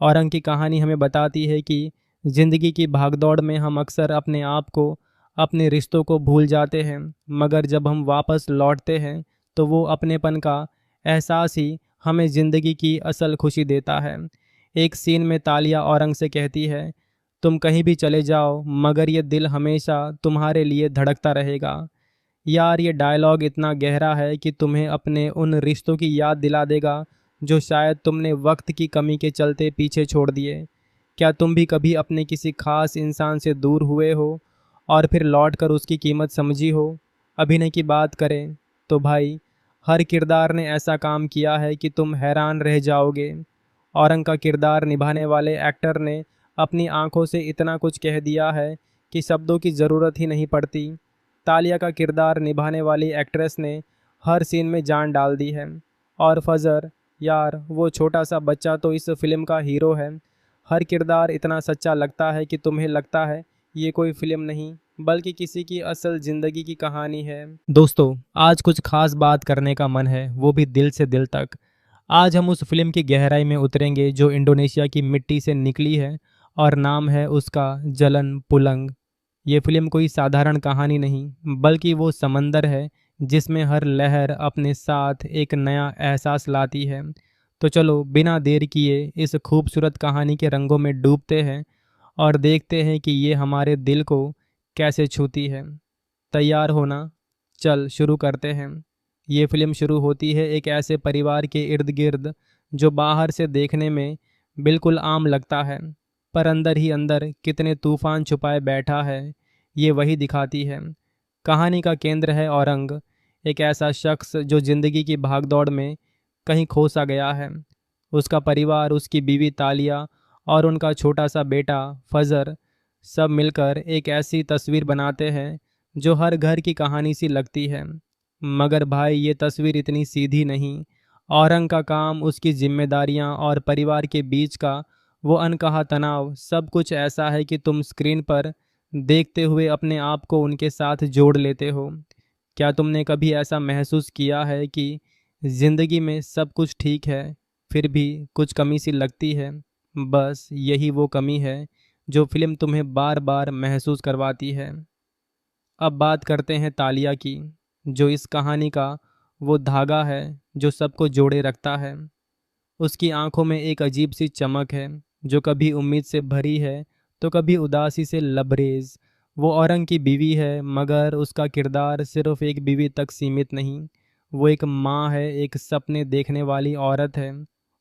औरंग की कहानी हमें बताती है कि ज़िंदगी की भागदौड़ में हम अक्सर अपने आप को, अपने रिश्तों को भूल जाते हैं, मगर जब हम वापस लौटते हैं तो वो अपनेपन का एहसास ही हमें ज़िंदगी की असल खुशी देता है। एक सीन में तालिया औरंग से कहती है, तुम कहीं भी चले जाओ मगर ये दिल हमेशा तुम्हारे लिए धड़कता रहेगा। यार, ये डायलॉग इतना गहरा है कि तुम्हें अपने उन रिश्तों की याद दिला देगा जो शायद तुमने वक्त की कमी के चलते पीछे छोड़ दिए। क्या तुम भी कभी अपने किसी खास इंसान से दूर हुए हो और फिर लौटकर उसकी कीमत समझी हो? अभिनय की बात करें तो भाई, हर किरदार ने ऐसा काम किया है कि तुम हैरान रह जाओगे। औरंग का किरदार निभाने वाले एक्टर ने अपनी आंखों से इतना कुछ कह दिया है कि शब्दों की ज़रूरत ही नहीं पड़ती। तालिया का किरदार निभाने वाली एक्ट्रेस ने हर सीन में जान डाल दी है। और फजर, यार वो छोटा सा बच्चा तो इस फिल्म का हीरो है। हर किरदार इतना सच्चा लगता है कि तुम्हें लगता है ये कोई फिल्म नहीं बल्कि किसी की असल ज़िंदगी की कहानी है। दोस्तों, आज कुछ खास बात करने का मन है, वो भी दिल से दिल तक। आज हम उस फिल्म की गहराई में उतरेंगे जो इंडोनेशिया की मिट्टी से निकली है और नाम है उसका जलन पुलंग। ये फिल्म कोई साधारण कहानी नहीं बल्कि वो समंदर है जिसमें हर लहर अपने साथ एक नया एहसास लाती है। तो चलो बिना देर किए इस खूबसूरत कहानी के रंगों में डूबते हैं और देखते हैं कि ये हमारे दिल को कैसे छूती है। तैयार होना, चल शुरू करते हैं। ये फिल्म शुरू होती है एक ऐसे परिवार के इर्द गिर्द जो बाहर से देखने में बिल्कुल आम लगता है, पर अंदर ही अंदर कितने तूफान छुपाए बैठा है ये वही दिखाती है। कहानी का केंद्र है औरंग, एक ऐसा शख्स जो ज़िंदगी की भागदौड़ में कहीं खो सा गया है। उसका परिवार, उसकी बीवी तालिया और उनका छोटा सा बेटा फजर सब मिलकर एक ऐसी तस्वीर बनाते हैं जो हर घर की कहानी सी लगती है। मगर भाई, ये तस्वीर इतनी सीधी नहीं। औरंग का काम, उसकी जिम्मेदारियां और परिवार के बीच का वो अनकहा तनाव, सब कुछ ऐसा है कि तुम स्क्रीन पर देखते हुए अपने आप को उनके साथ जोड़ लेते हो। क्या तुमने कभी ऐसा महसूस किया है कि ज़िंदगी में सब कुछ ठीक है फिर भी कुछ कमी सी लगती है? बस यही वो कमी है जो फिल्म तुम्हें बार बार महसूस करवाती है। अब बात करते हैं तालिया की, जो इस कहानी का वो धागा है जो सबको जोड़े रखता है। उसकी आंखों में एक अजीब सी चमक है जो कभी उम्मीद से भरी है तो कभी उदासी से लबरेज। वो औरंग की बीवी है, मगर उसका किरदार सिर्फ एक बीवी तक सीमित नहीं। वो एक माँ है, एक सपने देखने वाली औरत है,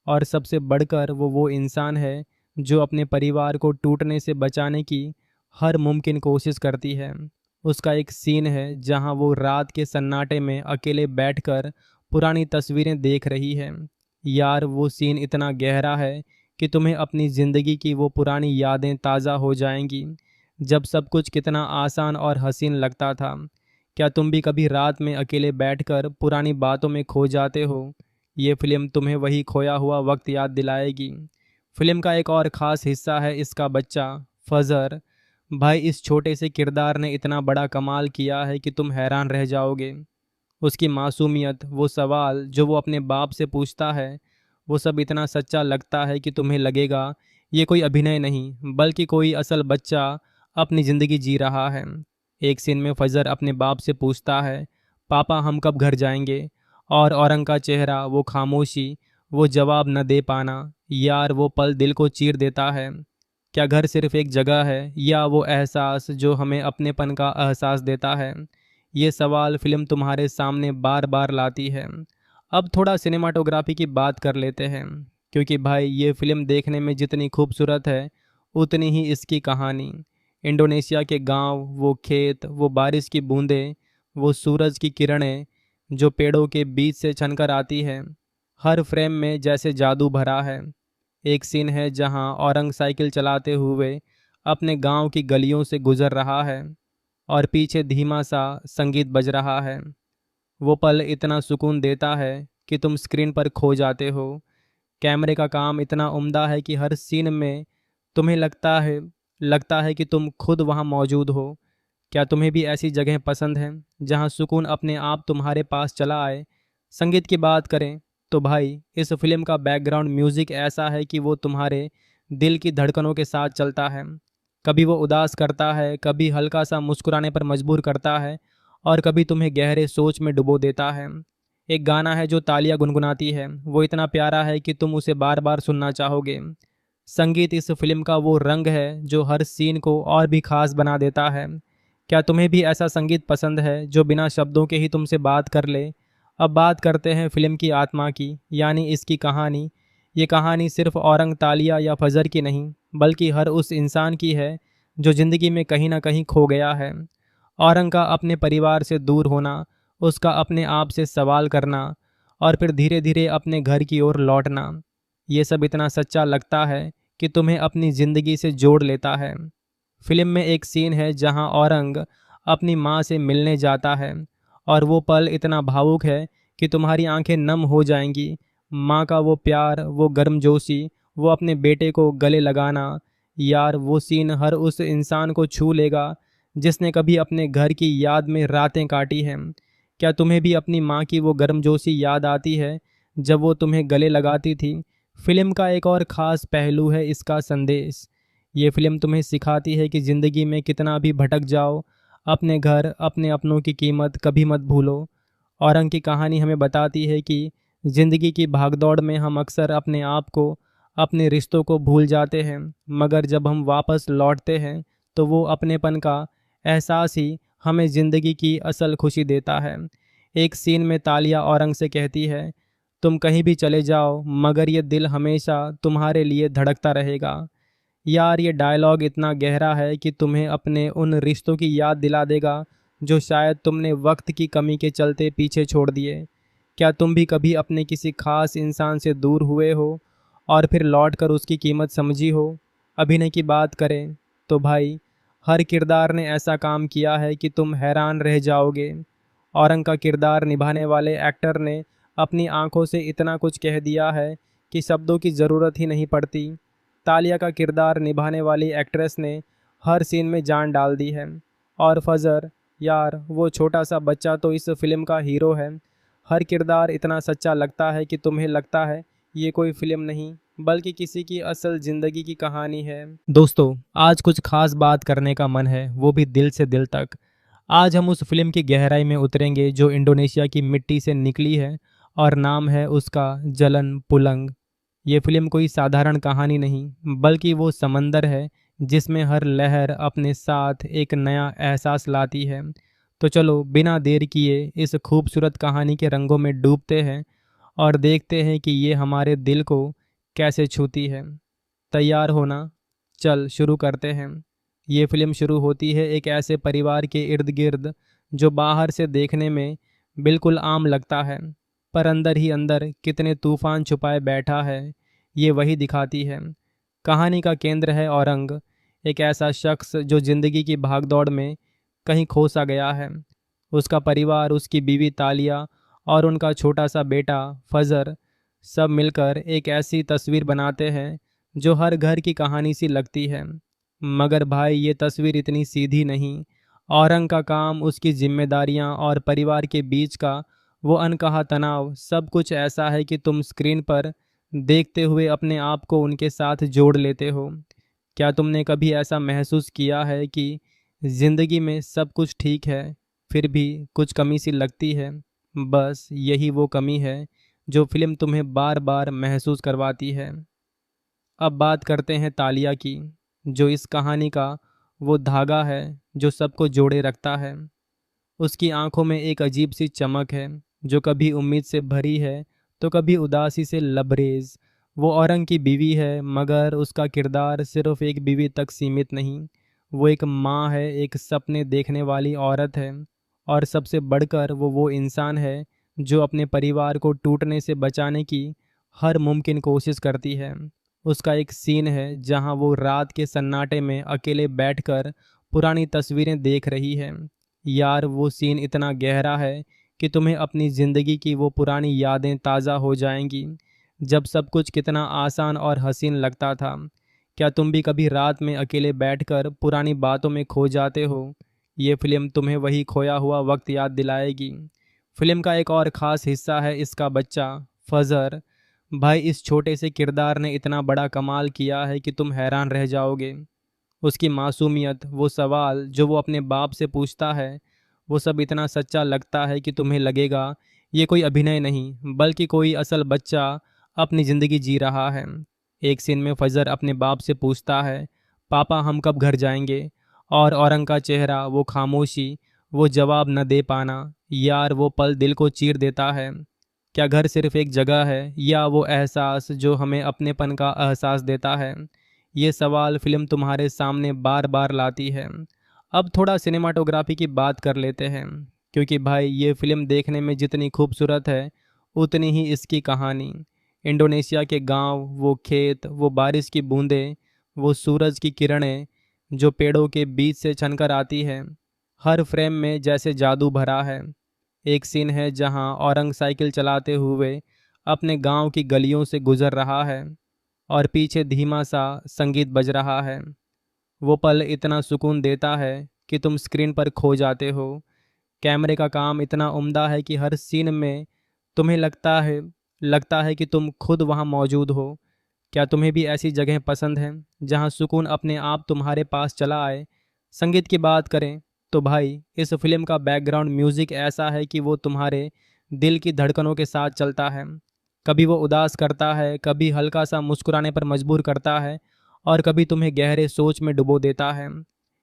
और सबसे बढ़कर वो इंसान है जो अपने परिवार को टूटने से बचाने की हर मुमकिन कोशिश करती है। उसका एक सीन है जहाँ वो रात के सन्नाटे में अकेले बैठकर पुरानी तस्वीरें देख रही है। यार, वो सीन इतना गहरा है कि तुम्हें अपनी ज़िंदगी की वो पुरानी यादें ताज़ा हो जाएंगी, जब सब कुछ कितना आसान और हसीन लगता था। क्या तुम भी कभी रात में अकेले बैठकर पुरानी बातों में खो जाते हो? ये फिल्म तुम्हें वही खोया हुआ वक्त याद दिलाएगी। फिल्म का एक और ख़ास हिस्सा है इसका बच्चा फजर। भाई, इस छोटे से किरदार ने इतना बड़ा कमाल किया है कि तुम हैरान रह जाओगे। उसकी मासूमियत, वो सवाल जो वो अपने बाप से पूछता है, वो सब इतना सच्चा लगता है कि तुम्हें लगेगा ये कोई अभिनय नहीं बल्कि कोई असल बच्चा अपनी ज़िंदगी जी रहा है। एक सीन में फजर अपने बाप से पूछता है, पापा हम कब घर जाएंगे? और औरंग का चेहरा, वो खामोशी, वो जवाब न दे पाना, यार वो पल दिल को चीर देता है। क्या घर सिर्फ एक जगह है या वो एहसास जो हमें अपनेपन का एहसास देता है? ये सवाल फिल्म तुम्हारे सामने बार बार लाती है। अब थोड़ा सिनेमाटोग्राफी की बात कर लेते हैं, क्योंकि भाई ये फिल्म देखने में जितनी खूबसूरत है उतनी ही इसकी कहानी। इंडोनेशिया के गांव, वो खेत, वो बारिश की बूंदें, वो सूरज की किरणें जो पेड़ों के बीच से छनकर आती है, हर फ्रेम में जैसे जादू भरा है। एक सीन है जहां औरंग साइकिल चलाते हुए अपने गांव की गलियों से गुजर रहा है और पीछे धीमा सा संगीत बज रहा है। वो पल इतना सुकून देता है कि तुम स्क्रीन पर खो जाते हो। कैमरे का काम इतना उम्दा है कि हर सीन में तुम्हें लगता है कि तुम खुद वहाँ मौजूद हो। क्या तुम्हें भी ऐसी जगह पसंद हैं जहाँ सुकून अपने आप तुम्हारे पास चला आए? संगीत की बात करें तो भाई, इस फिल्म का बैकग्राउंड म्यूज़िक ऐसा है कि वो तुम्हारे दिल की धड़कनों के साथ चलता है। कभी वो उदास करता है, कभी हल्का सा मुस्कुराने पर मजबूर करता है, और कभी तुम्हें गहरे सोच में डुबो देता है। एक गाना है जो तालियां गुनगुनाती है, वो इतना प्यारा है कि तुम उसे बार बार सुनना चाहोगे। संगीत इस फिल्म का वो रंग है जो हर सीन को और भी खास बना देता है। क्या तुम्हें भी ऐसा संगीत पसंद है जो बिना शब्दों के ही तुमसे बात कर ले अब बात करते हैं फिल्म की आत्मा की, यानी इसकी कहानी। ये कहानी सिर्फ औरंग, तालिया या फजर की नहीं, बल्कि हर उस इंसान की है जो ज़िंदगी में कहीं ना कहीं खो गया है। औरंग का अपने परिवार से दूर होना, उसका अपने आप से सवाल करना, और फिर धीरे धीरे अपने घर की ओर लौटना, ये सब इतना सच्चा लगता है कि तुम्हें अपनी ज़िंदगी से जोड़ लेता है। फिल्म में एक सीन है जहां औरंग अपनी माँ से मिलने जाता है, और वो पल इतना भावुक है कि तुम्हारी आंखें नम हो जाएंगी। माँ का वो प्यार, वो गर्मजोशी, वो अपने बेटे को गले लगाना, यार वो सीन हर उस इंसान को छू लेगा जिसने कभी अपने घर की याद में रातें काटी हैं। क्या तुम्हें भी अपनी माँ की वो गर्मजोशी याद आती है जब वो तुम्हें गले लगाती थी? फिल्म का एक और ख़ास पहलू है इसका संदेश। ये फिल्म तुम्हें सिखाती है कि ज़िंदगी में कितना भी भटक जाओ, अपने घर, अपने अपनों की कीमत कभी मत भूलो। औरंग की कहानी हमें बताती है कि ज़िंदगी की भागदौड़ में हम अक्सर अपने आप को, अपने रिश्तों को भूल जाते हैं, मगर जब हम वापस लौटते हैं तो वो अपनेपन का एहसास ही हमें ज़िंदगी की असल खुशी देता है। एक सीन में तालिया औरंग से कहती है, तुम कहीं भी चले जाओ मगर ये दिल हमेशा तुम्हारे लिए धड़कता रहेगा। यार ये डायलॉग इतना गहरा है कि तुम्हें अपने उन रिश्तों की याद दिला देगा जो शायद तुमने वक्त की कमी के चलते पीछे छोड़ दिए। क्या तुम भी कभी अपने किसी खास इंसान से दूर हुए हो और फिर लौटकर उसकी कीमत समझी हो? अभिनय की बात करें तो भाई, हर किरदार ने ऐसा काम किया है कि तुम हैरान रह जाओगे। औरंग का किरदार निभाने वाले एक्टर ने अपनी आंखों से इतना कुछ कह दिया है कि शब्दों की ज़रूरत ही नहीं पड़ती। तालिया का किरदार निभाने वाली एक्ट्रेस ने हर सीन में जान डाल दी है। और फजर, यार वो छोटा सा बच्चा तो इस फिल्म का हीरो है। हर किरदार इतना सच्चा लगता है कि तुम्हें लगता है ये कोई फिल्म नहीं बल्कि किसी की असल ज़िंदगी की कहानी है। दोस्तों, आज कुछ खास बात करने का मन है, वो भी दिल से दिल तक। आज हम उस फिल्म की गहराई में उतरेंगे जो इंडोनेशिया की मिट्टी से निकली है, और नाम है उसका जलन पुलंग। ये फिल्म कोई साधारण कहानी नहीं, बल्कि वो समंदर है जिसमें हर लहर अपने साथ एक नया एहसास लाती है। तो चलो बिना देर किए इस खूबसूरत कहानी के रंगों में डूबते हैं और देखते हैं कि ये हमारे दिल को कैसे छूती है। तैयार होना, चल शुरू करते हैं। ये फिल्म शुरू होती है एक ऐसे परिवार के इर्द गिर्द जो बाहर से देखने में बिल्कुल आम लगता है, पर अंदर ही अंदर कितने तूफान छुपाए बैठा है ये वही दिखाती है। कहानी का केंद्र है औरंग, एक ऐसा शख्स जो ज़िंदगी की भागदौड़ में कहीं खो सा गया है। उसका परिवार, उसकी बीवी तालिया और उनका छोटा सा बेटा फजर, सब मिलकर एक ऐसी तस्वीर बनाते हैं जो हर घर की कहानी सी लगती है। मगर भाई ये तस्वीर इतनी सीधी नहीं। औरंग का काम, उसकी जिम्मेदारियां और परिवार के बीच का वो अनकहा तनाव, सब कुछ ऐसा है कि तुम स्क्रीन पर देखते हुए अपने आप को उनके साथ जोड़ लेते हो। क्या तुमने कभी ऐसा महसूस किया है कि ज़िंदगी में सब कुछ ठीक है, फिर भी कुछ कमी सी लगती है? बस यही वो कमी है जो फिल्म तुम्हें बार बार महसूस करवाती है। अब बात करते हैं तालिया की, जो इस कहानी का वो धागा है जो सबको जोड़े रखता है। उसकी आंखों में एक अजीब सी चमक है जो कभी उम्मीद से भरी है तो कभी उदासी से लबरेज। वो औरंग की बीवी है, मगर उसका किरदार सिर्फ एक बीवी तक सीमित नहीं। वो एक माँ है, एक सपने देखने वाली औरत है, और सबसे बढ़कर वो इंसान है जो अपने परिवार को टूटने से बचाने की हर मुमकिन कोशिश करती है। उसका एक सीन है जहाँ वो रात के सन्नाटे में अकेले बैठकर पुरानी तस्वीरें देख रही है। यार वो सीन इतना गहरा है कि तुम्हें अपनी ज़िंदगी की वो पुरानी यादें ताज़ा हो जाएंगी, जब सब कुछ कितना आसान और हसीन लगता था। क्या तुम भी कभी रात में अकेले बैठकर पुरानी बातों में खो जाते हो? ये फिल्म तुम्हें वही खोया हुआ वक्त याद दिलाएगी। फिल्म का एक और ख़ास हिस्सा है इसका बच्चा फजर। भाई इस छोटे से किरदार ने इतना बड़ा कमाल किया है कि तुम हैरान रह जाओगे। उसकी मासूमियत, वो सवाल जो वो अपने बाप से पूछता है, वो सब इतना सच्चा लगता है कि तुम्हें लगेगा ये कोई अभिनय नहीं बल्कि कोई असल बच्चा अपनी ज़िंदगी जी रहा है। एक सीन में फजर अपने बाप से पूछता है, पापा हम कब घर जाएंगे? और औरंग का चेहरा, वो खामोशी, वो जवाब न दे पाना। यार वो पल दिल को चीर देता है। क्या घर सिर्फ एक जगह है या वो एहसास जो हमें अपनेपन का एहसास देता है? ये सवाल फिल्म तुम्हारे सामने बार बार लाती है। अब थोड़ा सिनेमाटोग्राफी की बात कर लेते हैं, क्योंकि भाई ये फिल्म देखने में जितनी खूबसूरत है उतनी ही इसकी कहानी। इंडोनेशिया के गांव, वो खेत, वो बारिश की बूंदें, वो सूरज की किरणें जो पेड़ों के बीच से छनकर आती है, हर फ्रेम में जैसे जादू भरा है। एक सीन है जहां औरंग साइकिल चलाते हुए अपने गांव की गलियों से गुजर रहा है और पीछे धीमा सा संगीत बज रहा है। वो पल इतना सुकून देता है कि तुम स्क्रीन पर खो जाते हो। कैमरे का काम इतना उम्दा है कि हर सीन में तुम्हें लगता है कि तुम खुद वहां मौजूद हो। क्या तुम्हें भी ऐसी जगह पसंद है जहां सुकून अपने आप तुम्हारे पास चला आए? संगीत की बात करें तो भाई इस फिल्म का बैकग्राउंड म्यूजिक ऐसा है कि वो तुम्हारे दिल की धड़कनों के साथ चलता है। कभी वो उदास करता है, कभी हल्का सा मुस्कुराने पर मजबूर करता है, और कभी तुम्हें गहरे सोच में डुबो देता है।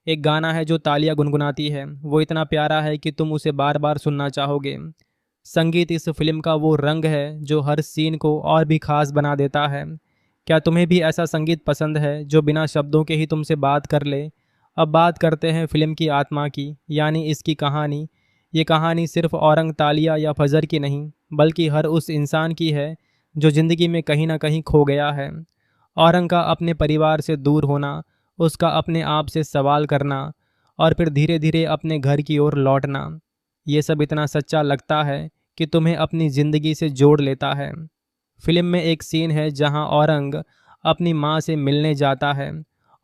एक गाना है जो तालियां गुनगुनाती है, वो इतना प्यारा है कि तुम उसे बार बार सुनना चाहोगे। संगीत इस फिल्म का वो रंग है जो हर सीन को और भी खास बना देता है। क्या तुम्हें भी ऐसा संगीत पसंद है जो बिना शब्दों के ही तुमसे बात कर ले? अब बात करते हैं फिल्म की आत्मा की, यानी इसकी कहानी। ये कहानी सिर्फ औरंग तालिया या फजर की नहीं, बल्कि हर उस इंसान की है जो ज़िंदगी में कहीं ना कहीं खो गया है। औरंग का अपने परिवार से दूर होना, उसका अपने आप से सवाल करना, और फिर धीरे धीरे अपने घर की ओर लौटना, ये सब इतना सच्चा लगता है कि तुम्हें अपनी ज़िंदगी से जोड़ लेता है। फिल्म में एक सीन है जहां औरंग अपनी माँ से मिलने जाता है,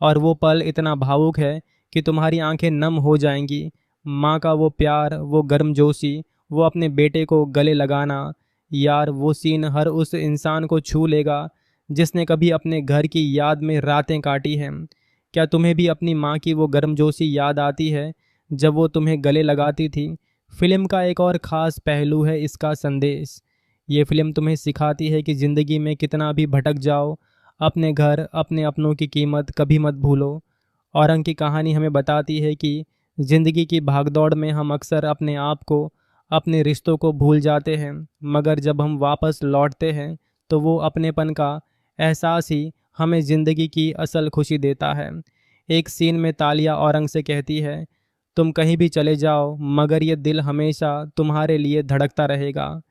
और वो पल इतना भावुक है कि तुम्हारी आंखें नम हो जाएंगी। माँ का वो प्यार, वो गर्मजोशी, वो अपने बेटे को गले लगाना, यार वो सीन हर उस इंसान को छू लेगा जिसने कभी अपने घर की याद में रातें काटी हैं। क्या तुम्हें भी अपनी माँ की वो गर्मजोशी याद आती है जब वो तुम्हें गले लगाती थी? फिल्म का एक और ख़ास पहलू है इसका संदेश। ये फिल्म तुम्हें सिखाती है कि ज़िंदगी में कितना भी भटक जाओ, अपने घर, अपने अपनों की कीमत कभी मत भूलो। औरंग की कहानी हमें बताती है कि ज़िंदगी की भागदौड़ में हम अक्सर अपने आप को, अपने रिश्तों को भूल जाते हैं, मगर जब हम वापस लौटते हैं तो वो अपनेपन का एहसास ही हमें ज़िंदगी की असल खुशी देता है। एक सीन में तालिया औरंग से कहती है, तुम कहीं भी चले जाओ मगर ये दिल हमेशा तुम्हारे लिए धड़कता रहेगा।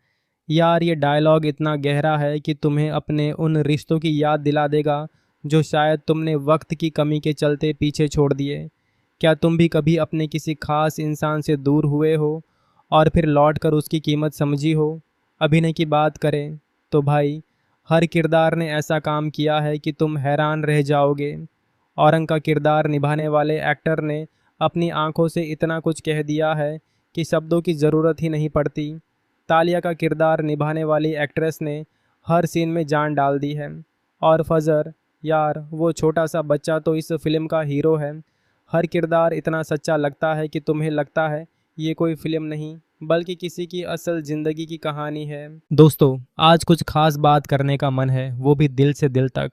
यार ये डायलॉग इतना गहरा है कि तुम्हें अपने उन रिश्तों की याद दिला देगा जो शायद तुमने वक्त की कमी के चलते पीछे छोड़ दिए। क्या तुम भी कभी अपने किसी खास इंसान से दूर हुए हो और फिर लौटकर उसकी कीमत समझी हो? अभिनय की बात करें तो भाई हर किरदार ने ऐसा काम किया है कि तुम हैरान रह जाओगे। औरंग का किरदार निभाने वाले एक्टर ने अपनी आंखों से इतना कुछ कह दिया है कि शब्दों की ज़रूरत ही नहीं पड़ती। तालिया का किरदार निभाने वाली एक्ट्रेस ने हर सीन में जान डाल दी है। और फजर, यार वो छोटा सा बच्चा तो इस फिल्म का हीरो है। हर किरदार इतना सच्चा लगता है कि तुम्हें लगता है ये कोई फिल्म नहीं बल्कि किसी की असल ज़िंदगी की कहानी है। दोस्तों, आज कुछ खास बात करने का मन है, वो भी दिल से दिल तक।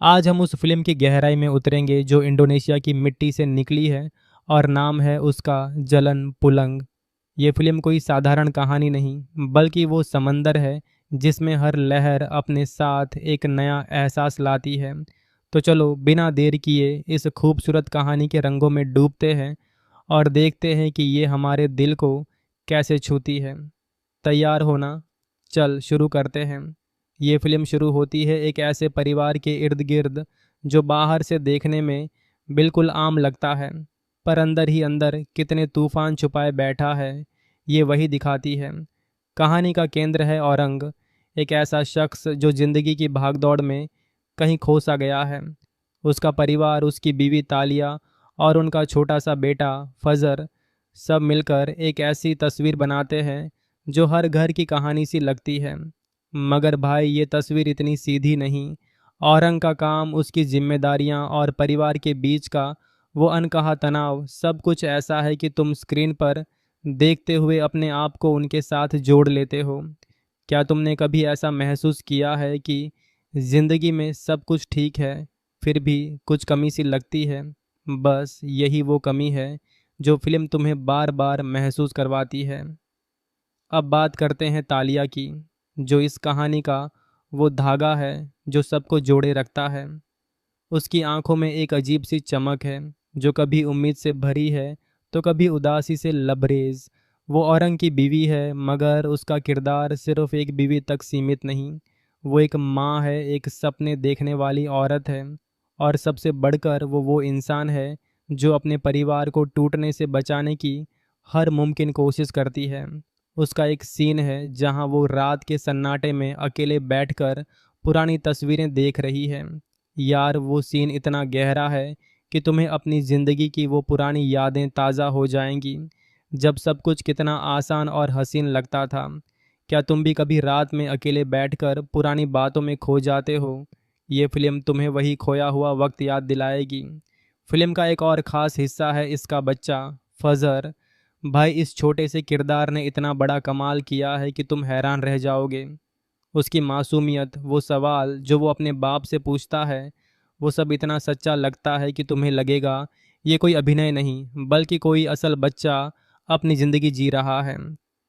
आज हम उस फिल्म की गहराई में उतरेंगे जो इंडोनेशिया की मिट्टी से निकली है, और नाम है उसका जलन पुलंग। ये फिल्म कोई साधारण कहानी नहीं, बल्कि वो समंदर है जिसमें हर लहर अपने साथ एक नया एहसास लाती है। तो चलो बिना देर किए इस खूबसूरत कहानी के रंगों में डूबते हैं और देखते हैं कि ये हमारे दिल को कैसे छूती है। तैयार होना, चल शुरू करते हैं। ये फिल्म शुरू होती है एक ऐसे परिवार के इर्द गिर्द जो बाहर से देखने में बिल्कुल आम लगता है, पर अंदर ही अंदर कितने तूफान छुपाए बैठा है ये वही दिखाती है। कहानी का केंद्र है औरंग, एक ऐसा शख्स जो ज़िंदगी की भागदौड़ में कहीं खो सा गया है। उसका परिवार, उसकी बीवी तालिया और उनका छोटा सा बेटा फजर, सब मिलकर एक ऐसी तस्वीर बनाते हैं जो हर घर की कहानी सी लगती है। मगर भाई ये तस्वीर इतनी सीधी नहीं। औरंग का काम, उसकी जिम्मेदारियां और परिवार के बीच का वो अनकहा तनाव, सब कुछ ऐसा है कि तुम स्क्रीन पर देखते हुए अपने आप को उनके साथ जोड़ लेते हो। क्या तुमने कभी ऐसा महसूस किया है कि ज़िंदगी में सब कुछ ठीक है फिर भी कुछ कमी सी लगती है? बस यही वो कमी है जो फिल्म तुम्हें बार बार महसूस करवाती है। अब बात करते हैं तालिया की, जो इस कहानी का वो धागा है जो सबको जोड़े रखता है। उसकी आंखों में एक अजीब सी चमक है, जो कभी उम्मीद से भरी है तो कभी उदासी से लबरेज। वो औरंग की बीवी है, मगर उसका किरदार सिर्फ एक बीवी तक सीमित नहीं। वो एक माँ है, एक सपने देखने वाली औरत है, और सबसे बढ़कर वो इंसान है जो अपने परिवार को टूटने से बचाने की हर मुमकिन कोशिश करती है। उसका एक सीन है जहाँ वो रात के सन्नाटे में अकेले बैठकर पुरानी तस्वीरें देख रही है। यार, वो सीन इतना गहरा है कि तुम्हें अपनी ज़िंदगी की वो पुरानी यादें ताज़ा हो जाएंगी, जब सब कुछ कितना आसान और हसीन लगता था। क्या तुम भी कभी रात में अकेले बैठकर पुरानी बातों में खो जाते हो? ये फिल्म तुम्हें वही खोया हुआ वक्त याद दिलाएगी। फिल्म का एक और ख़ास हिस्सा है इसका बच्चा, फजर। भाई, इस छोटे से किरदार ने इतना बड़ा कमाल किया है कि तुम हैरान रह जाओगे। उसकी मासूमियत, वो सवाल जो वो अपने बाप से पूछता है, वो सब इतना सच्चा लगता है कि तुम्हें लगेगा ये कोई अभिनय नहीं, बल्कि कोई असल बच्चा अपनी ज़िंदगी जी रहा है।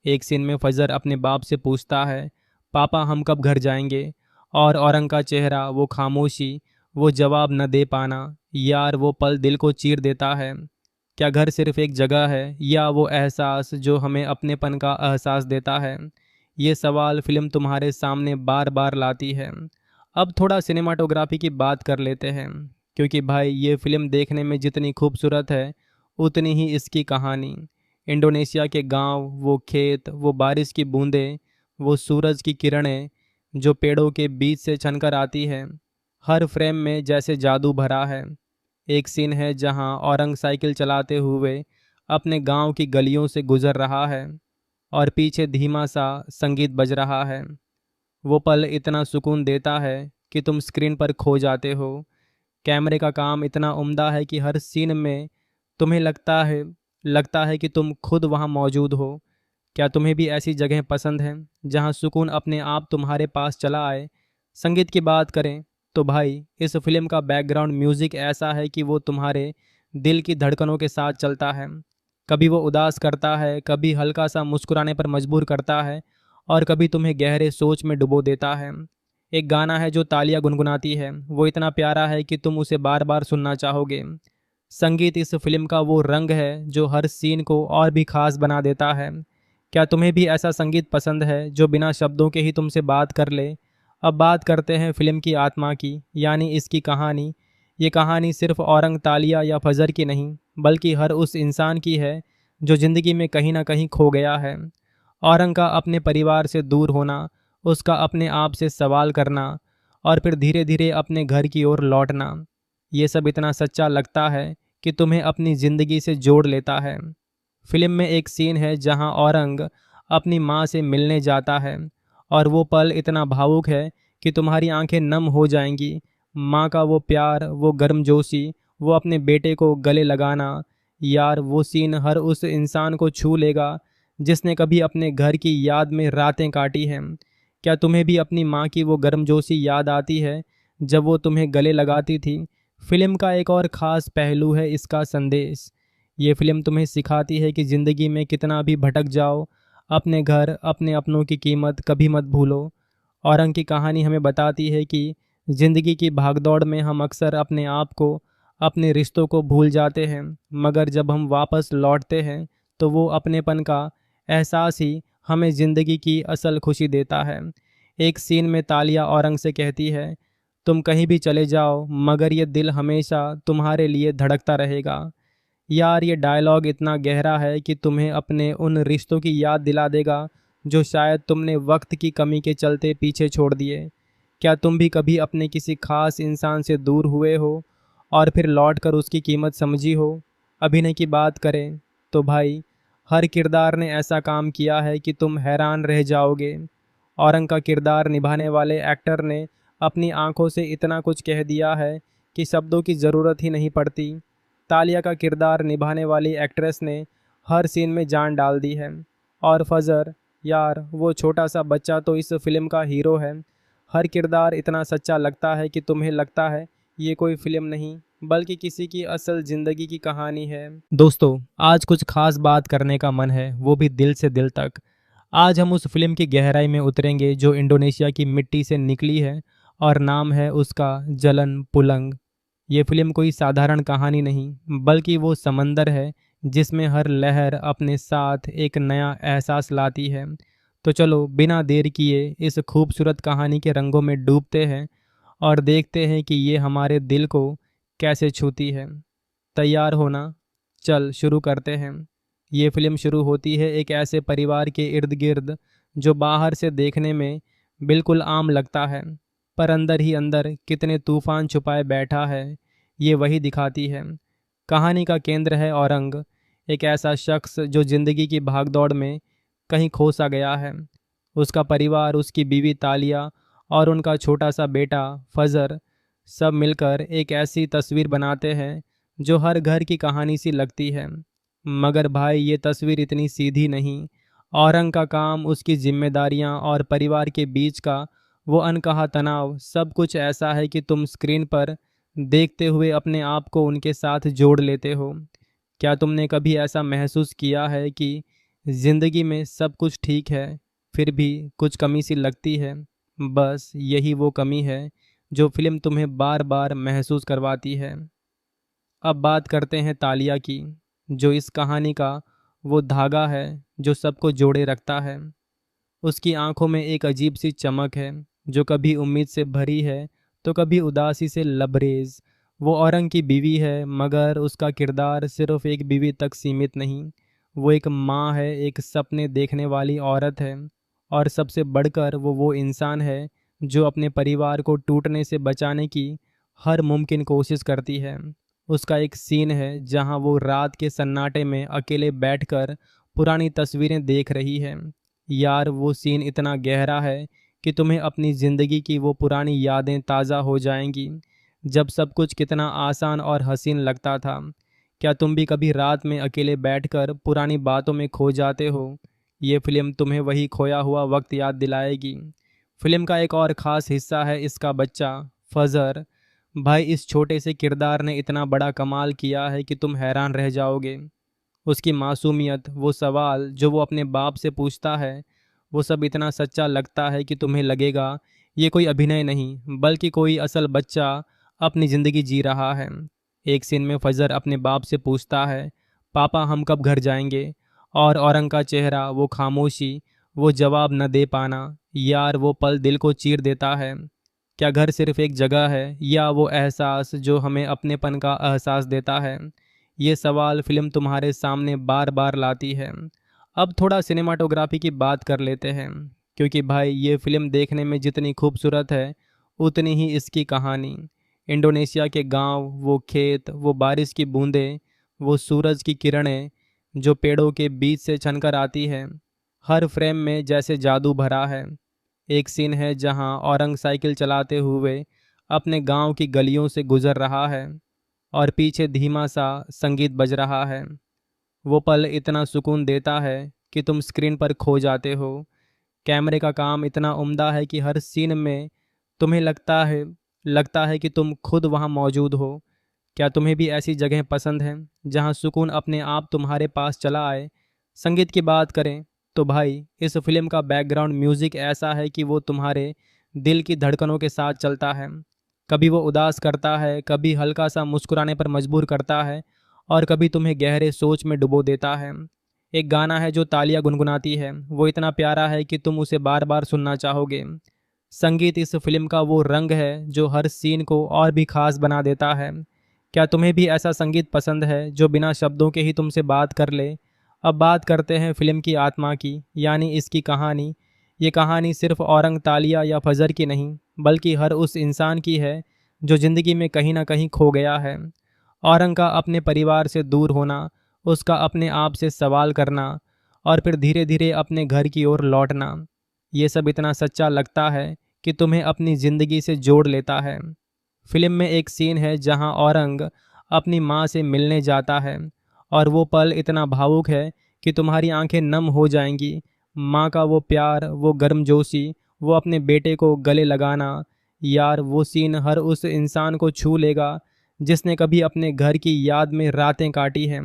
एक सीन में फजर अपने बाप से पूछता है, पापा हम कब घर जाएंगे? और औरंग का चेहरा, वो खामोशी, वो जवाब न दे पाना। यार, वो पल दिल को चीर देता है। क्या घर सिर्फ एक जगह है, या वो एहसास जो हमें अपनेपन का एहसास देता है? ये सवाल फिल्म तुम्हारे सामने बार बार लाती है। अब थोड़ा सिनेमाटोग्राफी की बात कर लेते हैं, क्योंकि भाई ये फिल्म देखने में जितनी खूबसूरत है उतनी ही इसकी कहानी। इंडोनेशिया के गांव, वो खेत, वो बारिश की बूंदें, वो सूरज की किरणें जो पेड़ों के बीच से छनकर आती हैं, हर फ्रेम में जैसे जादू भरा है। एक सीन है जहां औरंग साइकिल चलाते हुए अपने गांव की गलियों से गुजर रहा है और पीछे धीमा सा संगीत बज रहा है। वो पल इतना सुकून देता है कि तुम स्क्रीन पर खो जाते हो। कैमरे का काम इतना उम्दा है कि हर सीन में तुम्हें लगता है कि तुम खुद वहाँ मौजूद हो। क्या तुम्हें भी ऐसी जगह पसंद है जहाँ सुकून अपने आप तुम्हारे पास चला आए? संगीत की बात करें तो भाई, इस फिल्म का बैकग्राउंड म्यूज़िक ऐसा है कि वो तुम्हारे दिल की धड़कनों के साथ चलता है। कभी वो उदास करता है, कभी हल्का सा मुस्कुराने पर मजबूर करता है, और कभी तुम्हें गहरे सोच में डुबो देता है। एक गाना है जो तालियां गुनगुनाती है, वो इतना प्यारा है कि तुम उसे बार बार सुनना चाहोगे। संगीत इस फिल्म का वो रंग है जो हर सीन को और भी खास बना देता है। क्या तुम्हें भी ऐसा संगीत पसंद है जो बिना शब्दों के ही तुमसे बात कर ले? अब बात करते हैं फिल्म की आत्मा की, यानी इसकी कहानी। ये कहानी सिर्फ औरंग, तालिया या फजर की नहीं, बल्कि हर उस इंसान की है जो ज़िंदगी में कहीं ना कहीं खो गया है। औरंग का अपने परिवार से दूर होना, उसका अपने आप से सवाल करना, और फिर धीरे धीरे अपने घर की ओर लौटना, ये सब इतना सच्चा लगता है कि तुम्हें अपनी ज़िंदगी से जोड़ लेता है। फिल्म में एक सीन है जहां औरंग अपनी माँ से मिलने जाता है, और वो पल इतना भावुक है कि तुम्हारी आंखें नम हो जाएंगी। माँ का वो प्यार, वो गर्मजोशी, वो अपने बेटे को गले लगाना। यार, वो सीन हर उस इंसान को छू लेगा जिसने कभी अपने घर की याद में रातें काटी हैं। क्या तुम्हें भी अपनी माँ की वो गर्मजोशी याद आती है जब वो तुम्हें गले लगाती थी? फिल्म का एक और ख़ास पहलू है इसका संदेश। ये फिल्म तुम्हें सिखाती है कि ज़िंदगी में कितना भी भटक जाओ, अपने घर, अपने अपनों की कीमत कभी मत भूलो। औरंग की कहानी हमें बताती है कि ज़िंदगी की भागदौड़ में हम अक्सर अपने आप को, अपने रिश्तों को भूल जाते हैं, मगर जब हम वापस लौटते हैं तो वो अपनेपन का एहसास ही हमें ज़िंदगी की असल खुशी देता है। एक सीन में तालिया औरंग से कहती है, तुम कहीं भी चले जाओ, मगर ये दिल हमेशा तुम्हारे लिए धड़कता रहेगा। यार, ये डायलॉग इतना गहरा है कि तुम्हें अपने उन रिश्तों की याद दिला देगा जो शायद तुमने वक्त की कमी के चलते पीछे छोड़ दिए। क्या तुम भी कभी अपने किसी खास इंसान से दूर हुए हो और फिर लौटकर उसकी कीमत समझी हो? अभिनय की बात करें तो भाई, हर किरदार ने ऐसा काम किया है कि तुम हैरान रह जाओगे। औरंग का किरदार निभाने वाले एक्टर ने अपनी आंखों से इतना कुछ कह दिया है कि शब्दों की ज़रूरत ही नहीं पड़ती। तालिया का किरदार निभाने वाली एक्ट्रेस ने हर सीन में जान डाल दी है। और फजर, यार, वो छोटा सा बच्चा तो इस फिल्म का हीरो है। हर किरदार इतना सच्चा लगता है कि तुम्हें लगता है ये कोई फिल्म नहीं बल्कि किसी की असल ज़िंदगी की कहानी है। दोस्तों, आज कुछ खास बात करने का मन है, वो भी दिल से दिल तक। आज हम उस फिल्म की गहराई में उतरेंगे जो इंडोनेशिया की मिट्टी से निकली है और नाम है उसका जलन पुलंग। ये फिल्म कोई साधारण कहानी नहीं बल्कि वो समंदर है जिसमें हर लहर अपने साथ एक नया एहसास लाती है। तो चलो बिना देर किए इस खूबसूरत कहानी के रंगों में डूबते हैं और देखते हैं कि ये हमारे दिल को कैसे छूती है। तैयार होना, चल शुरू करते हैं। ये फिल्म शुरू होती है एक ऐसे परिवार के इर्द गिर्द जो बाहर से देखने में बिल्कुल आम लगता है, पर अंदर ही अंदर कितने तूफान छुपाए बैठा है ये वही दिखाती है। कहानी का केंद्र है औरंग, एक ऐसा शख्स जो ज़िंदगी की भागदौड़ में कहीं खो सा गया है। उसका परिवार, उसकी बीवी तालिया और उनका छोटा सा बेटा फजर सब मिलकर एक ऐसी तस्वीर बनाते हैं जो हर घर की कहानी सी लगती है। मगर भाई ये तस्वीर इतनी सीधी नहीं। औरंग का काम, उसकी जिम्मेदारियां और परिवार के बीच का वो अनकहा तनाव, सब कुछ ऐसा है कि तुम स्क्रीन पर देखते हुए अपने आप को उनके साथ जोड़ लेते हो। क्या तुमने कभी ऐसा महसूस किया है कि ज़िंदगी में सब कुछ ठीक है फिर भी कुछ कमी सी लगती है? बस यही वो कमी है जो फिल्म तुम्हें बार बार महसूस करवाती है। अब बात करते हैं तालिया की, जो इस कहानी का वो धागा है जो सबको जोड़े रखता है। उसकी आंखों में एक अजीब सी चमक है जो कभी उम्मीद से भरी है तो कभी उदासी से लबरेज। वो औरंग की बीवी है मगर उसका किरदार सिर्फ एक बीवी तक सीमित नहीं। वो एक माँ है, एक सपने देखने वाली औरत है और सबसे बढ़कर वो इंसान है जो अपने परिवार को टूटने से बचाने की हर मुमकिन कोशिश करती है। उसका एक सीन है जहाँ वो रात के सन्नाटे में अकेले बैठकर पुरानी तस्वीरें देख रही है। यार वो सीन इतना गहरा है कि तुम्हें अपनी ज़िंदगी की वो पुरानी यादें ताज़ा हो जाएंगी, जब सब कुछ कितना आसान और हसीन लगता था। क्या तुम भी कभी रात में अकेले बैठकर पुरानी बातों में खो जाते हो? ये फिल्म तुम्हें वही खोया हुआ वक्त याद दिलाएगी। फिल्म का एक और ख़ास हिस्सा है इसका बच्चा फजर। भाई इस छोटे से किरदार ने इतना बड़ा कमाल किया है कि तुम हैरान रह जाओगे। उसकी मासूमियत, वो सवाल जो वो अपने बाप से पूछता है, वो सब इतना सच्चा लगता है कि तुम्हें लगेगा ये कोई अभिनय नहीं बल्कि कोई असल बच्चा अपनी ज़िंदगी जी रहा है। एक सीन में फजर अपने बाप से पूछता है, पापा हम कब घर जाएंगे? और औरंग का चेहरा, वो खामोशी, वो जवाब न दे पाना, यार वो पल दिल को चीर देता है। क्या घर सिर्फ एक जगह है या वो एहसास जो हमें अपनेपन का एहसास देता है? ये सवाल फिल्म तुम्हारे सामने बार बार लाती है। अब थोड़ा सिनेमाटोग्राफी की बात कर लेते हैं, क्योंकि भाई ये फिल्म देखने में जितनी खूबसूरत है उतनी ही इसकी कहानी। इंडोनेशिया के गांव, वो खेत, वो बारिश की बूंदें, वो सूरज की किरणें जो पेड़ों के बीच से छनकर आती हैं, हर फ्रेम में जैसे जादू भरा है। एक सीन है जहां औरंग साइकिल चलाते हुए अपने गांव की गलियों से गुजर रहा है और पीछे धीमा सा संगीत बज रहा है। वो पल इतना सुकून देता है कि तुम स्क्रीन पर खो जाते हो। कैमरे का काम इतना उम्दा है कि हर सीन में तुम्हें लगता है कि तुम खुद वहाँ मौजूद हो। क्या तुम्हें भी ऐसी जगह पसंद है जहाँ सुकून अपने आप तुम्हारे पास चला आए? संगीत की बात करें तो भाई इस फिल्म का बैकग्राउंड म्यूज़िक ऐसा है कि वो तुम्हारे दिल की धड़कनों के साथ चलता है। कभी वो उदास करता है, कभी हल्का सा मुस्कुराने पर मजबूर करता है और कभी तुम्हें गहरे सोच में डुबो देता है। एक गाना है जो तालियां गुनगुनाती है, वो इतना प्यारा है कि तुम उसे बार बार सुनना चाहोगे। संगीत इस फिल्म का वो रंग है जो हर सीन को और भी खास बना देता है। क्या तुम्हें भी ऐसा संगीत पसंद है जो बिना शब्दों के ही तुमसे बात कर ले? अब बात करते हैं फिल्म की आत्मा की, यानी इसकी कहानी। ये कहानी सिर्फ औरंग, तालिया या फजर की नहीं बल्कि हर उस इंसान की है जो ज़िंदगी में कहीं ना कहीं खो गया है। औरंग का अपने परिवार से दूर होना, उसका अपने आप से सवाल करना और फिर धीरे धीरे अपने घर की ओर लौटना, ये सब इतना सच्चा लगता है कि तुम्हें अपनी ज़िंदगी से जोड़ लेता है। फिल्म में एक सीन है जहां औरंग अपनी माँ से मिलने जाता है और वो पल इतना भावुक है कि तुम्हारी आंखें नम हो जाएंगी। माँ का वो प्यार, वो गर्मजोशी, वो अपने बेटे को गले लगाना, यार वो सीन हर उस इंसान को छू लेगा जिसने कभी अपने घर की याद में रातें काटी हैं।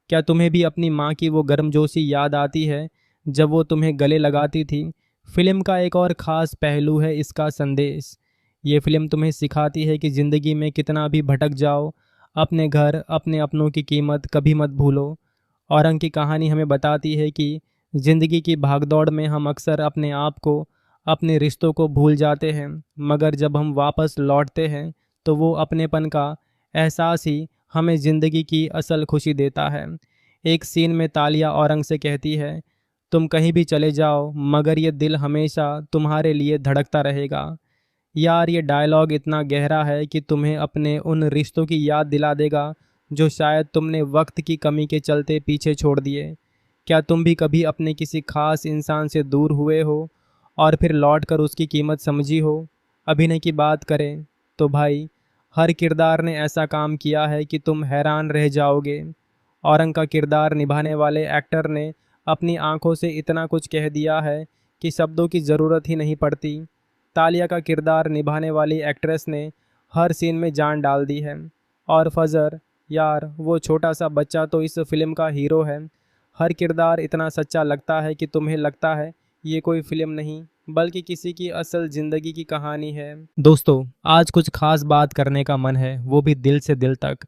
क्या तुम्हें भी अपनी माँ की वो गर्मजोशी याद आती है जब वो तुम्हें गले लगाती थी? फिल्म का एक और ख़ास पहलू है इसका संदेश। ये फिल्म तुम्हें सिखाती है कि ज़िंदगी में कितना भी भटक जाओ, अपने घर अपने अपनों की कीमत कभी मत भूलो। औरंग की कहानी हमें बताती है कि ज़िंदगी की भागदौड़ में हम अक्सर अपने आप को, अपने रिश्तों को भूल जाते हैं, मगर जब हम वापस लौटते हैं तो वो अपनेपन का एहसास ही हमें ज़िंदगी की असल खुशी देता है। एक सीन में तालिया औरंग से कहती है, तुम कहीं भी चले जाओ मगर ये दिल हमेशा तुम्हारे लिए धड़कता रहेगा। यार ये डायलॉग इतना गहरा है कि तुम्हें अपने उन रिश्तों की याद दिला देगा जो शायद तुमने वक्त की कमी के चलते पीछे छोड़ दिए। क्या तुम भी कभी अपने किसी खास इंसान से दूर हुए हो और फिर लौट कर उसकी कीमत समझी हो? अभिनय की बात करें तो भाई, हर किरदार ने ऐसा काम किया है कि तुम हैरान रह जाओगे। औरंग का किरदार निभाने वाले एक्टर ने अपनी आंखों से इतना कुछ कह दिया है कि शब्दों की ज़रूरत ही नहीं पड़ती। तालिया का किरदार निभाने वाली एक्ट्रेस ने हर सीन में जान डाल दी है। और फजर, यार वो छोटा सा बच्चा तो इस फिल्म का हीरो है। हर किरदार इतना सच्चा लगता है कि तुम्हें लगता है ये कोई फिल्म नहीं बल्कि किसी की असल ज़िंदगी की कहानी है। दोस्तों, आज कुछ खास बात करने का मन है, वो भी दिल से दिल तक।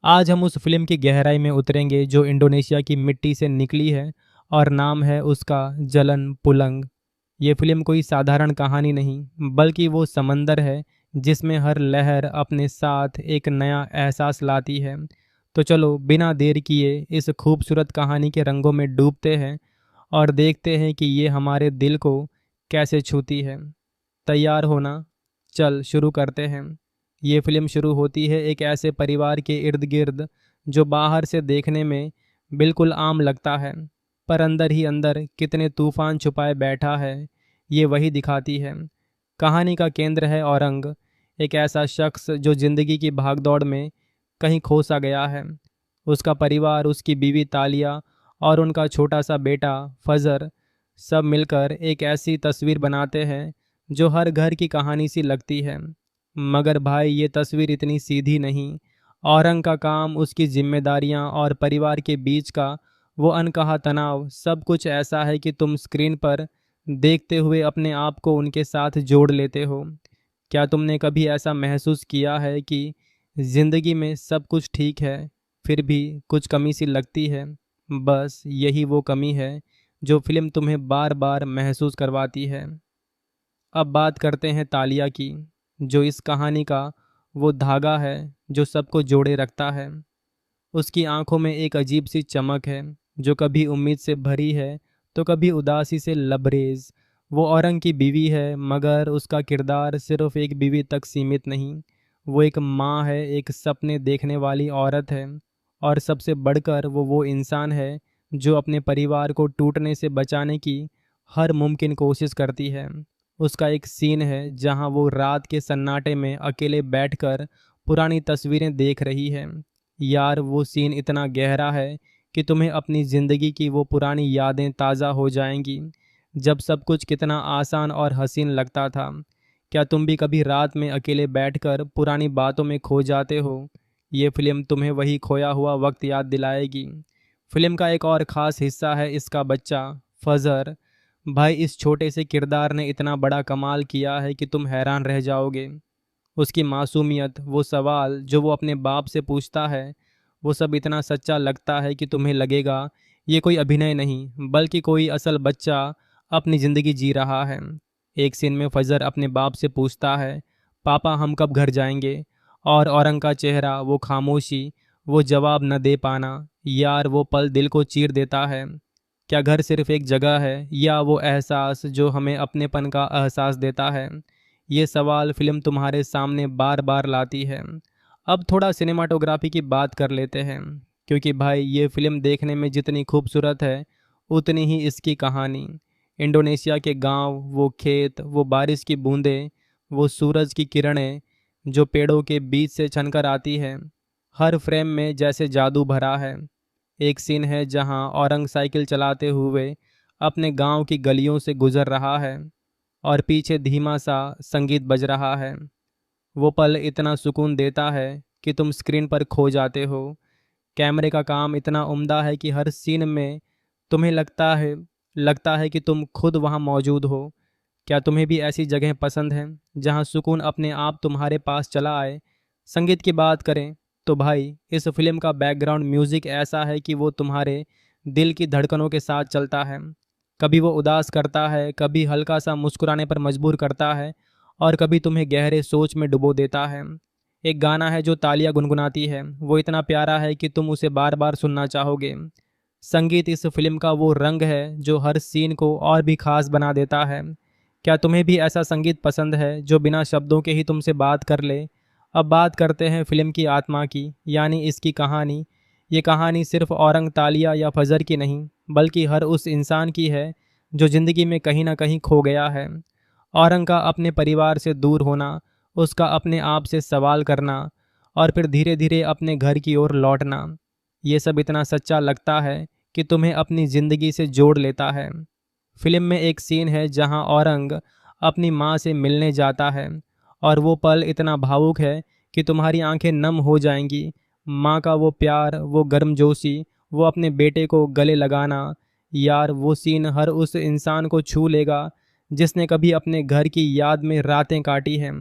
आज हम उस फिल्म की गहराई में उतरेंगे जो इंडोनेशिया की मिट्टी से निकली है और नाम है उसका जलन पुलंग। ये फिल्म कोई साधारण कहानी नहीं बल्कि वो समंदर है जिसमें हर लहर अपने साथ एक नया एहसास लाती है। तो चलो बिना देर किए इस खूबसूरत कहानी के रंगों में डूबते हैं और देखते हैं कि ये हमारे दिल को कैसे छूती है। तैयार होना, चल शुरू करते हैं। ये फिल्म शुरू होती है एक ऐसे परिवार के इर्द गिर्द जो बाहर से देखने में बिल्कुल आम लगता है, पर अंदर ही अंदर कितने तूफान छुपाए बैठा है ये वही दिखाती है। कहानी का केंद्र है औरंग, एक ऐसा शख्स जो ज़िंदगी की भागदौड़ में कहीं खो सा गया है। उसका परिवार, उसकी बीवी तालिया और उनका छोटा सा बेटा फजर सब मिलकर एक ऐसी तस्वीर बनाते हैं जो हर घर की कहानी सी लगती है। मगर भाई ये तस्वीर इतनी सीधी नहीं। औरंग का काम, उसकी जिम्मेदारियां और परिवार के बीच का वो अनकहा तनाव, सब कुछ ऐसा है कि तुम स्क्रीन पर देखते हुए अपने आप को उनके साथ जोड़ लेते हो। क्या तुमने कभी ऐसा महसूस किया है कि ज़िंदगी में सब कुछ ठीक है फिर भी कुछ कमी सी लगती है? बस यही वो कमी है जो फिल्म तुम्हें बार बार महसूस करवाती है। अब बात करते हैं तालिया की, जो इस कहानी का वो धागा है जो सबको जोड़े रखता है। उसकी आंखों में एक अजीब सी चमक है जो कभी उम्मीद से भरी है तो कभी उदासी से लबरेज। वो औरंग की बीवी है मगर उसका किरदार सिर्फ एक बीवी तक सीमित नहीं। वो एक माँ है, एक सपने देखने वाली औरत है, और सबसे बढ़कर वो इंसान है जो अपने परिवार को टूटने से बचाने की हर मुमकिन कोशिश करती है। उसका एक सीन है जहाँ वो रात के सन्नाटे में अकेले बैठकर पुरानी तस्वीरें देख रही है। यार वो सीन इतना गहरा है कि तुम्हें अपनी ज़िंदगी की वो पुरानी यादें ताज़ा हो जाएंगी, जब सब कुछ कितना आसान और हसीन लगता था। क्या तुम भी कभी रात में अकेले बैठकर पुरानी बातों में खो जाते हो? ये फिल्म तुम्हें वही खोया हुआ वक्त याद दिलाएगी। फिल्म का एक और ख़ास हिस्सा है इसका बच्चा फजर। भाई इस छोटे से किरदार ने इतना बड़ा कमाल किया है कि तुम हैरान रह जाओगे। उसकी मासूमियत, वो सवाल जो वो अपने बाप से पूछता है, वो सब इतना सच्चा लगता है कि तुम्हें लगेगा ये कोई अभिनय नहीं बल्कि कोई असल बच्चा अपनी ज़िंदगी जी रहा है। एक सीन में फजर अपने बाप से पूछता है, पापा हम कब घर जाएंगे? और औरंग का चेहरा, वो खामोशी, वो जवाब न दे पाना, यार वो पल दिल को चीर देता है। क्या घर सिर्फ एक जगह है या वो एहसास जो हमें अपनेपन का एहसास देता है? ये सवाल फिल्म तुम्हारे सामने बार बार लाती है। अब थोड़ा सिनेमाटोग्राफी की बात कर लेते हैं, क्योंकि भाई ये फिल्म देखने में जितनी खूबसूरत है उतनी ही इसकी कहानी। इंडोनेशिया के गांव, वो खेत, वो बारिश की बूंदें, वो सूरज की किरणें जो पेड़ों के बीच से छनकर आती हैं, हर फ्रेम में जैसे जादू भरा है। एक सीन है जहां औरंग साइकिल चलाते हुए अपने गांव की गलियों से गुजर रहा है। और पीछे धीमा सा संगीत बज रहा है। वो पल इतना सुकून देता है कि तुम स्क्रीन पर खो जाते हो। कैमरे का काम इतना उम्दा है कि हर सीन में तुम्हें लगता है कि तुम खुद वहाँ मौजूद हो। क्या तुम्हें भी ऐसी जगह पसंद है जहाँ सुकून अपने आप तुम्हारे पास चला आए? संगीत की बात करें तो भाई, इस फिल्म का बैकग्राउंड म्यूजिक ऐसा है कि वो तुम्हारे दिल की धड़कनों के साथ चलता है। कभी वो उदास करता है, कभी हल्का सा मुस्कुराने पर मजबूर करता है, और कभी तुम्हें गहरे सोच में डुबो देता है। एक गाना है जो तालियां गुनगुनाती है, वो इतना प्यारा है कि तुम उसे बार बार सुनना चाहोगे। संगीत इस फिल्म का वो रंग है जो हर सीन को और भी खास बना देता है। क्या तुम्हें भी ऐसा संगीत पसंद है जो बिना शब्दों के ही तुमसे बात कर ले? अब बात करते हैं फिल्म की आत्मा की, यानी इसकी कहानी। ये कहानी सिर्फ औरंग तालिया या फजर की नहीं, बल्कि हर उस इंसान की है जो ज़िंदगी में कहीं ना कहीं खो गया है। औरंग का अपने परिवार से दूर होना, उसका अपने आप से सवाल करना, और फिर धीरे धीरे अपने घर की ओर लौटना, ये सब इतना सच्चा लगता है कि तुम्हें अपनी ज़िंदगी से जोड़ लेता है। फिल्म में एक सीन है जहां औरंग अपनी माँ से मिलने जाता है, और वो पल इतना भावुक है कि तुम्हारी आंखें नम हो जाएंगी। माँ का वो प्यार, वो गर्मजोशी, वो अपने बेटे को गले लगाना, यार वो सीन हर उस इंसान को छू लेगा जिसने कभी अपने घर की याद में रातें काटी हैं।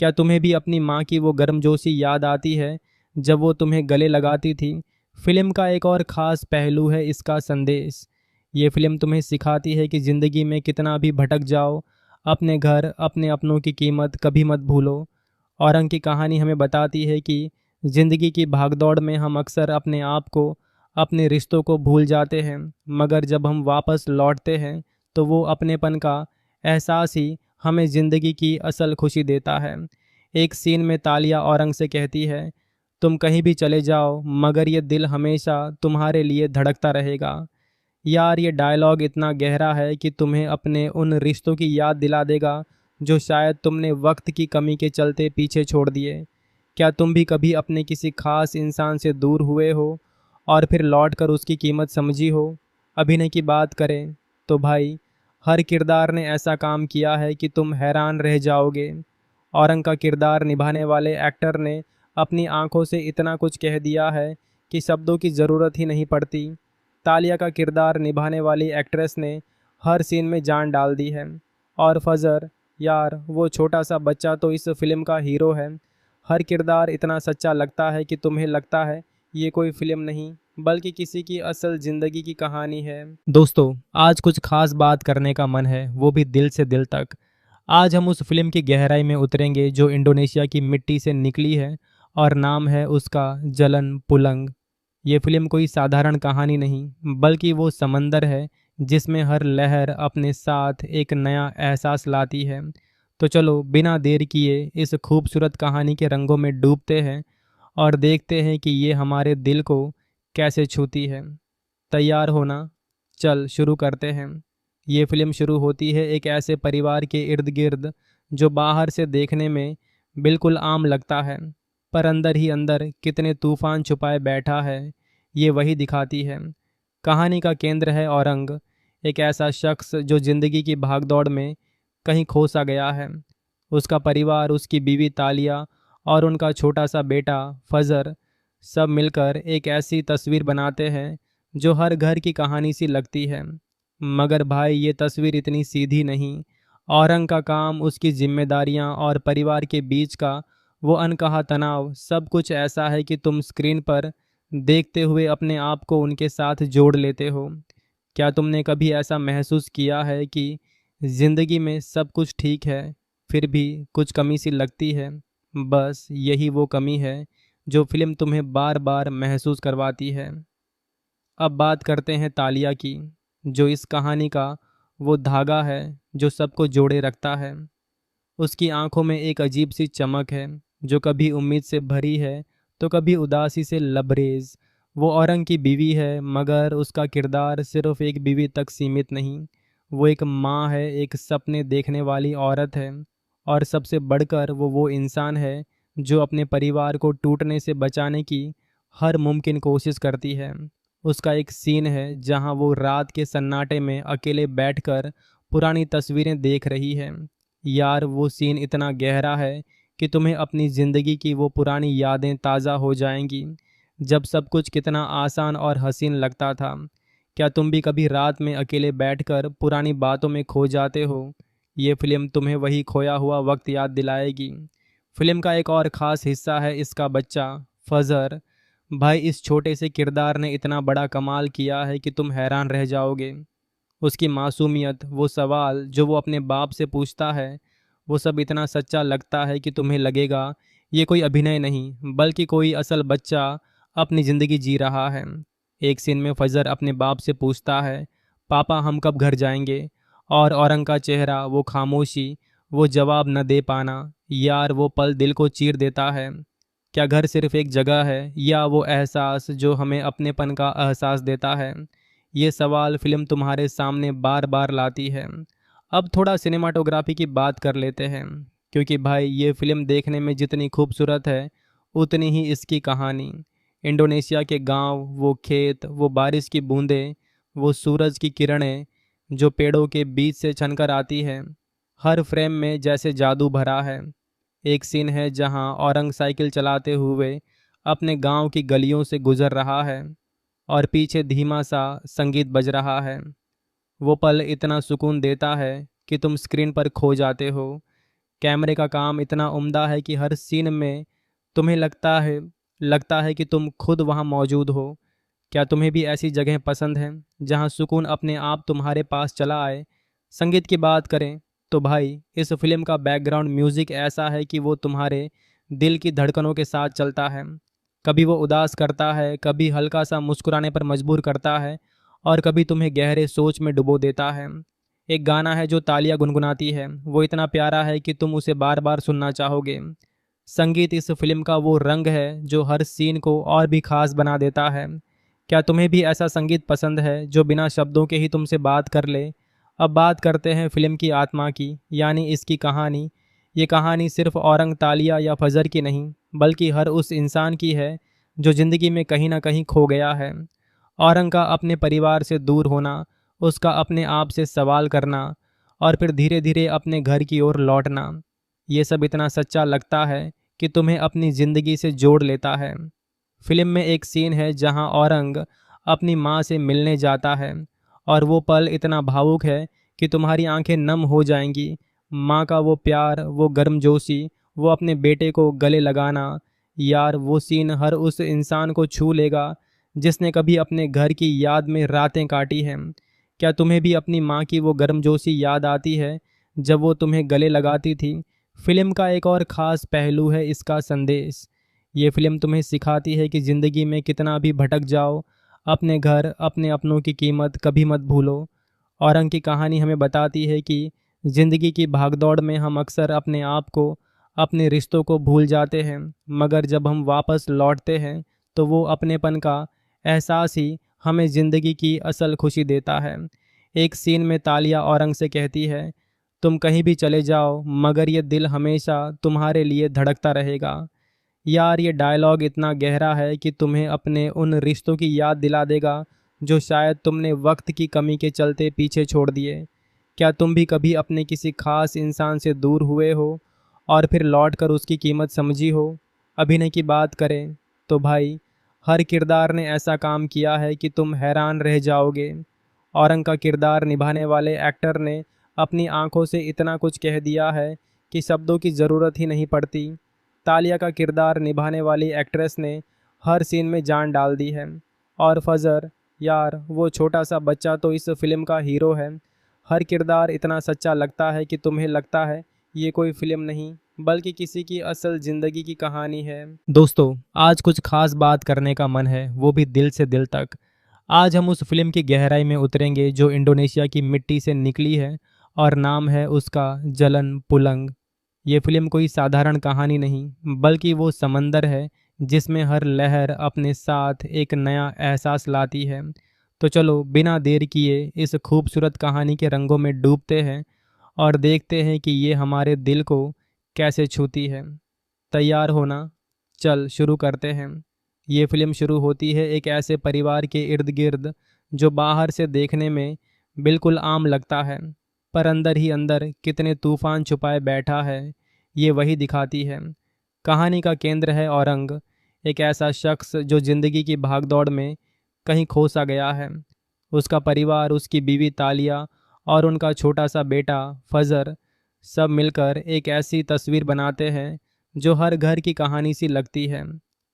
क्या तुम्हें भी अपनी माँ की वो गर्मजोशी याद आती है जब वो तुम्हें गले लगाती थी? फिल्म का एक और ख़ास पहलू है इसका संदेश। ये फिल्म तुम्हें सिखाती है कि ज़िंदगी में कितना भी भटक जाओ, अपने घर, अपने अपनों की कीमत कभी मत भूलो। औरंग की कहानी हमें बताती है कि ज़िंदगी की भागदौड़ में हम अक्सर अपने आप को, अपने रिश्तों को भूल जाते हैं, मगर जब हम वापस लौटते हैं तो वो अपनेपन का एहसास ही हमें ज़िंदगी की असल खुशी देता है। एक सीन में तालिया औरंग से कहती है, तुम कहीं भी चले जाओ मगर ये दिल हमेशा तुम्हारे लिए धड़कता रहेगा। यार ये डायलॉग इतना गहरा है कि तुम्हें अपने उन रिश्तों की याद दिला देगा जो शायद तुमने वक्त की कमी के चलते पीछे छोड़ दिए। क्या तुम भी कभी अपने किसी खास इंसान से दूर हुए हो और फिर लौटकर उसकी कीमत समझी हो? अभिनय की बात करें तो भाई, हर किरदार ने ऐसा काम किया है कि तुम हैरान रह जाओगे। औरंग का किरदार निभाने वाले एक्टर ने अपनी आंखों से इतना कुछ कह दिया है कि शब्दों की ज़रूरत ही नहीं पड़ती। तालिया का किरदार निभाने वाली एक्ट्रेस ने हर सीन में जान डाल दी है। और फजर, यार वो छोटा सा बच्चा तो इस फिल्म का हीरो है। हर किरदार इतना सच्चा लगता है कि तुम्हें लगता है ये कोई फिल्म नहीं बल्कि किसी की असल ज़िंदगी की कहानी है। दोस्तों, आज कुछ खास बात करने का मन है, वो भी दिल से दिल तक। आज हम उस फिल्म की गहराई में उतरेंगे जो इंडोनेशिया की मिट्टी से निकली है, और नाम है उसका जलन पुलंग। ये फिल्म कोई साधारण कहानी नहीं, बल्कि वो समंदर है जिसमें हर लहर अपने साथ एक नया एहसास लाती है। तो चलो बिना देर किए इस खूबसूरत कहानी के रंगों में डूबते हैं और देखते हैं कि ये हमारे दिल को कैसे छूती है। तैयार होना, चल शुरू करते हैं। ये फिल्म शुरू होती है एक ऐसे परिवार के इर्द गिर्द जो बाहर से देखने में बिल्कुल आम लगता है, पर अंदर ही अंदर कितने तूफान छुपाए बैठा है, ये वही दिखाती है। कहानी का केंद्र है औरंग, एक ऐसा शख्स जो ज़िंदगी की भागदौड़ में कहीं खो सा गया है। उसका परिवार, उसकी बीवी तालिया और उनका छोटा सा बेटा फजर, सब मिलकर एक ऐसी तस्वीर बनाते हैं जो हर घर की कहानी सी लगती है। मगर भाई, ये तस्वीर इतनी सीधी नहीं। औरंग का काम, उसकी जिम्मेदारियां और परिवार के बीच का वो अनकहा तनाव, सब कुछ ऐसा है कि तुम स्क्रीन पर देखते हुए अपने आप को उनके साथ जोड़ लेते हो। क्या तुमने कभी ऐसा महसूस किया है कि ज़िंदगी में सब कुछ ठीक है, फिर भी कुछ कमी सी लगती है? बस यही वो कमी है जो फिल्म तुम्हें बार बार महसूस करवाती है। अब बात करते हैं तालिया की, जो इस कहानी का वो धागा है जो सबको जोड़े रखता है। उसकी आंखों में एक अजीब सी चमक है जो कभी उम्मीद से भरी है तो कभी उदासी से लबरेज। वो औरंग की बीवी है, मगर उसका किरदार सिर्फ एक बीवी तक सीमित नहीं। वो एक माँ है, एक सपने देखने वाली औरत है, और सबसे बढ़कर वो इंसान है जो अपने परिवार को टूटने से बचाने की हर मुमकिन कोशिश करती है। उसका एक सीन है जहाँ वो रात के सन्नाटे में अकेले बैठकर पुरानी तस्वीरें देख रही है। यार वो सीन इतना गहरा है कि तुम्हें अपनी ज़िंदगी की वो पुरानी यादें ताज़ा हो जाएंगी, जब सब कुछ कितना आसान और हसीन लगता था। क्या तुम भी कभी रात में अकेले बैठकर पुरानी बातों में खो जाते हो? ये फिल्म तुम्हें वही खोया हुआ वक्त याद दिलाएगी। फिल्म का एक और ख़ास हिस्सा है इसका बच्चा, फजर। भाई, इस छोटे से किरदार ने इतना बड़ा कमाल किया है कि तुम हैरान रह जाओगे। उसकी मासूमियत, वो सवाल जो वो अपने बाप से पूछता है, वो सब इतना सच्चा लगता है कि तुम्हें लगेगा ये कोई अभिनय नहीं बल्कि कोई असल बच्चा अपनी ज़िंदगी जी रहा है। एक सीन में फजर अपने बाप से पूछता है, पापा हम कब घर जाएंगे? और औरंग का चेहरा, वो खामोशी, वो जवाब न दे पाना, यार वो पल दिल को चीर देता है। क्या घर सिर्फ एक जगह है या वो एहसास जो हमें अपनेपन का एहसास देता है? ये सवाल फिल्म तुम्हारे सामने बार बार लाती है। अब थोड़ा सिनेमाटोग्राफी की बात कर लेते हैं, क्योंकि भाई ये फिल्म देखने में जितनी खूबसूरत है उतनी ही इसकी कहानी। इंडोनेशिया के गांव, वो खेत, वो बारिश की बूंदें, वो सूरज की किरणें जो पेड़ों के बीच से छनकर आती हैं, हर फ्रेम में जैसे जादू भरा है। एक सीन है जहां औरंग साइकिल चलाते हुए अपने गांव की गलियों से गुजर रहा है और पीछे धीमा सा संगीत बज रहा है। वो पल इतना सुकून देता है कि तुम स्क्रीन पर खो जाते हो। कैमरे का काम इतना उम्दा है कि हर सीन में तुम्हें लगता है कि तुम खुद वहाँ मौजूद हो। क्या तुम्हें भी ऐसी जगह पसंद हैं जहाँ सुकून अपने आप तुम्हारे पास चला आए? संगीत की बात करें तो भाई, इस फिल्म का बैकग्राउंड म्यूज़िक ऐसा है कि वो तुम्हारे दिल की धड़कनों के साथ चलता है। कभी वो उदास करता है, कभी हल्का सा मुस्कुराने पर मजबूर करता है, और कभी तुम्हें गहरे सोच में डुबो देता है। एक गाना है जो तालियां गुनगुनाती है, वो इतना प्यारा है कि तुम उसे बार बार सुनना चाहोगे। संगीत इस फिल्म का वो रंग है जो हर सीन को और भी खास बना देता है। क्या तुम्हें भी ऐसा संगीत पसंद है जो बिना शब्दों के ही तुमसे बात कर ले? अब बात करते हैं फिल्म की आत्मा की, यानी इसकी कहानी। ये कहानी सिर्फ औरंग, तालिया या फजर की नहीं, बल्कि हर उस इंसान की है जो ज़िंदगी में कहीं ना कहीं खो गया है। औरंग का अपने परिवार से दूर होना, उसका अपने आप से सवाल करना, और फिर धीरे धीरे अपने घर की ओर लौटना, ये सब इतना सच्चा लगता है कि तुम्हें अपनी ज़िंदगी से जोड़ लेता है। फिल्म में एक सीन है जहां औरंग अपनी माँ से मिलने जाता है, और वो पल इतना भावुक है कि तुम्हारी आंखें नम हो जाएंगी। माँ का वो प्यार, वो गर्मजोशी, वो अपने बेटे को गले लगाना, यार वो सीन हर उस इंसान को छू लेगा जिसने कभी अपने घर की याद में रातें काटी हैं। क्या तुम्हें भी अपनी माँ की वो गर्मजोशी याद आती है जब वो तुम्हें गले लगाती थी? फिल्म का एक और ख़ास पहलू है इसका संदेश। ये फिल्म तुम्हें सिखाती है कि ज़िंदगी में कितना भी भटक जाओ, अपने घर, अपने अपनों की कीमत कभी मत भूलो। औरंग की कहानी हमें बताती है कि ज़िंदगी की भागदौड़ में हम अक्सर अपने आप को, अपने रिश्तों को भूल जाते हैं, मगर जब हम वापस लौटते हैं तो वो अपनेपन का एहसास ही हमें ज़िंदगी की असल खुशी देता है। एक सीन में तालिया औरंग से कहती है, तुम कहीं भी चले जाओ मगर ये दिल हमेशा तुम्हारे लिए धड़कता रहेगा। यार ये डायलॉग इतना गहरा है कि तुम्हें अपने उन रिश्तों की याद दिला देगा जो शायद तुमने वक्त की कमी के चलते पीछे छोड़ दिए। क्या तुम भी कभी अपने किसी खास इंसान से दूर हुए हो और फिर लौटकर उसकी कीमत समझी हो? अभिनय की बात करें तो भाई, हर किरदार ने ऐसा काम किया है कि तुम हैरान रह जाओगे। औरंग का किरदार निभाने वाले एक्टर ने अपनी आंखों से इतना कुछ कह दिया है कि शब्दों की ज़रूरत ही नहीं पड़ती। तालिया का किरदार निभाने वाली एक्ट्रेस ने हर सीन में जान डाल दी है। और फजर, यार वो छोटा सा बच्चा तो इस फिल्म का हीरो है। हर किरदार इतना सच्चा लगता है कि तुम्हें लगता है ये कोई फिल्म नहीं बल्कि किसी की असल ज़िंदगी की कहानी है। दोस्तों, आज कुछ खास बात करने का मन है, वो भी दिल से दिल तक। आज हम उस फिल्म की गहराई में उतरेंगे जो इंडोनेशिया की मिट्टी से निकली है, और नाम है उसका जलन पुलंग। ये फिल्म कोई साधारण कहानी नहीं बल्कि वो समंदर है जिसमें हर लहर अपने साथ एक नया एहसास लाती है। तो चलो बिना देर किए इस खूबसूरत कहानी के रंगों में डूबते हैं और देखते हैं कि ये हमारे दिल को कैसे छूती है। तैयार होना, चल शुरू करते हैं। ये फिल्म शुरू होती है एक ऐसे परिवार के इर्द गिर्द जो बाहर से देखने में बिल्कुल आम लगता है। पर अंदर ही अंदर कितने तूफान छुपाए बैठा है, ये वही दिखाती है। कहानी का केंद्र है औरंग, एक ऐसा शख्स जो ज़िंदगी की भागदौड़ में कहीं खो सा गया है। उसका परिवार, उसकी बीवी तालिया और उनका छोटा सा बेटा फजर सब मिलकर एक ऐसी तस्वीर बनाते हैं जो हर घर की कहानी सी लगती है।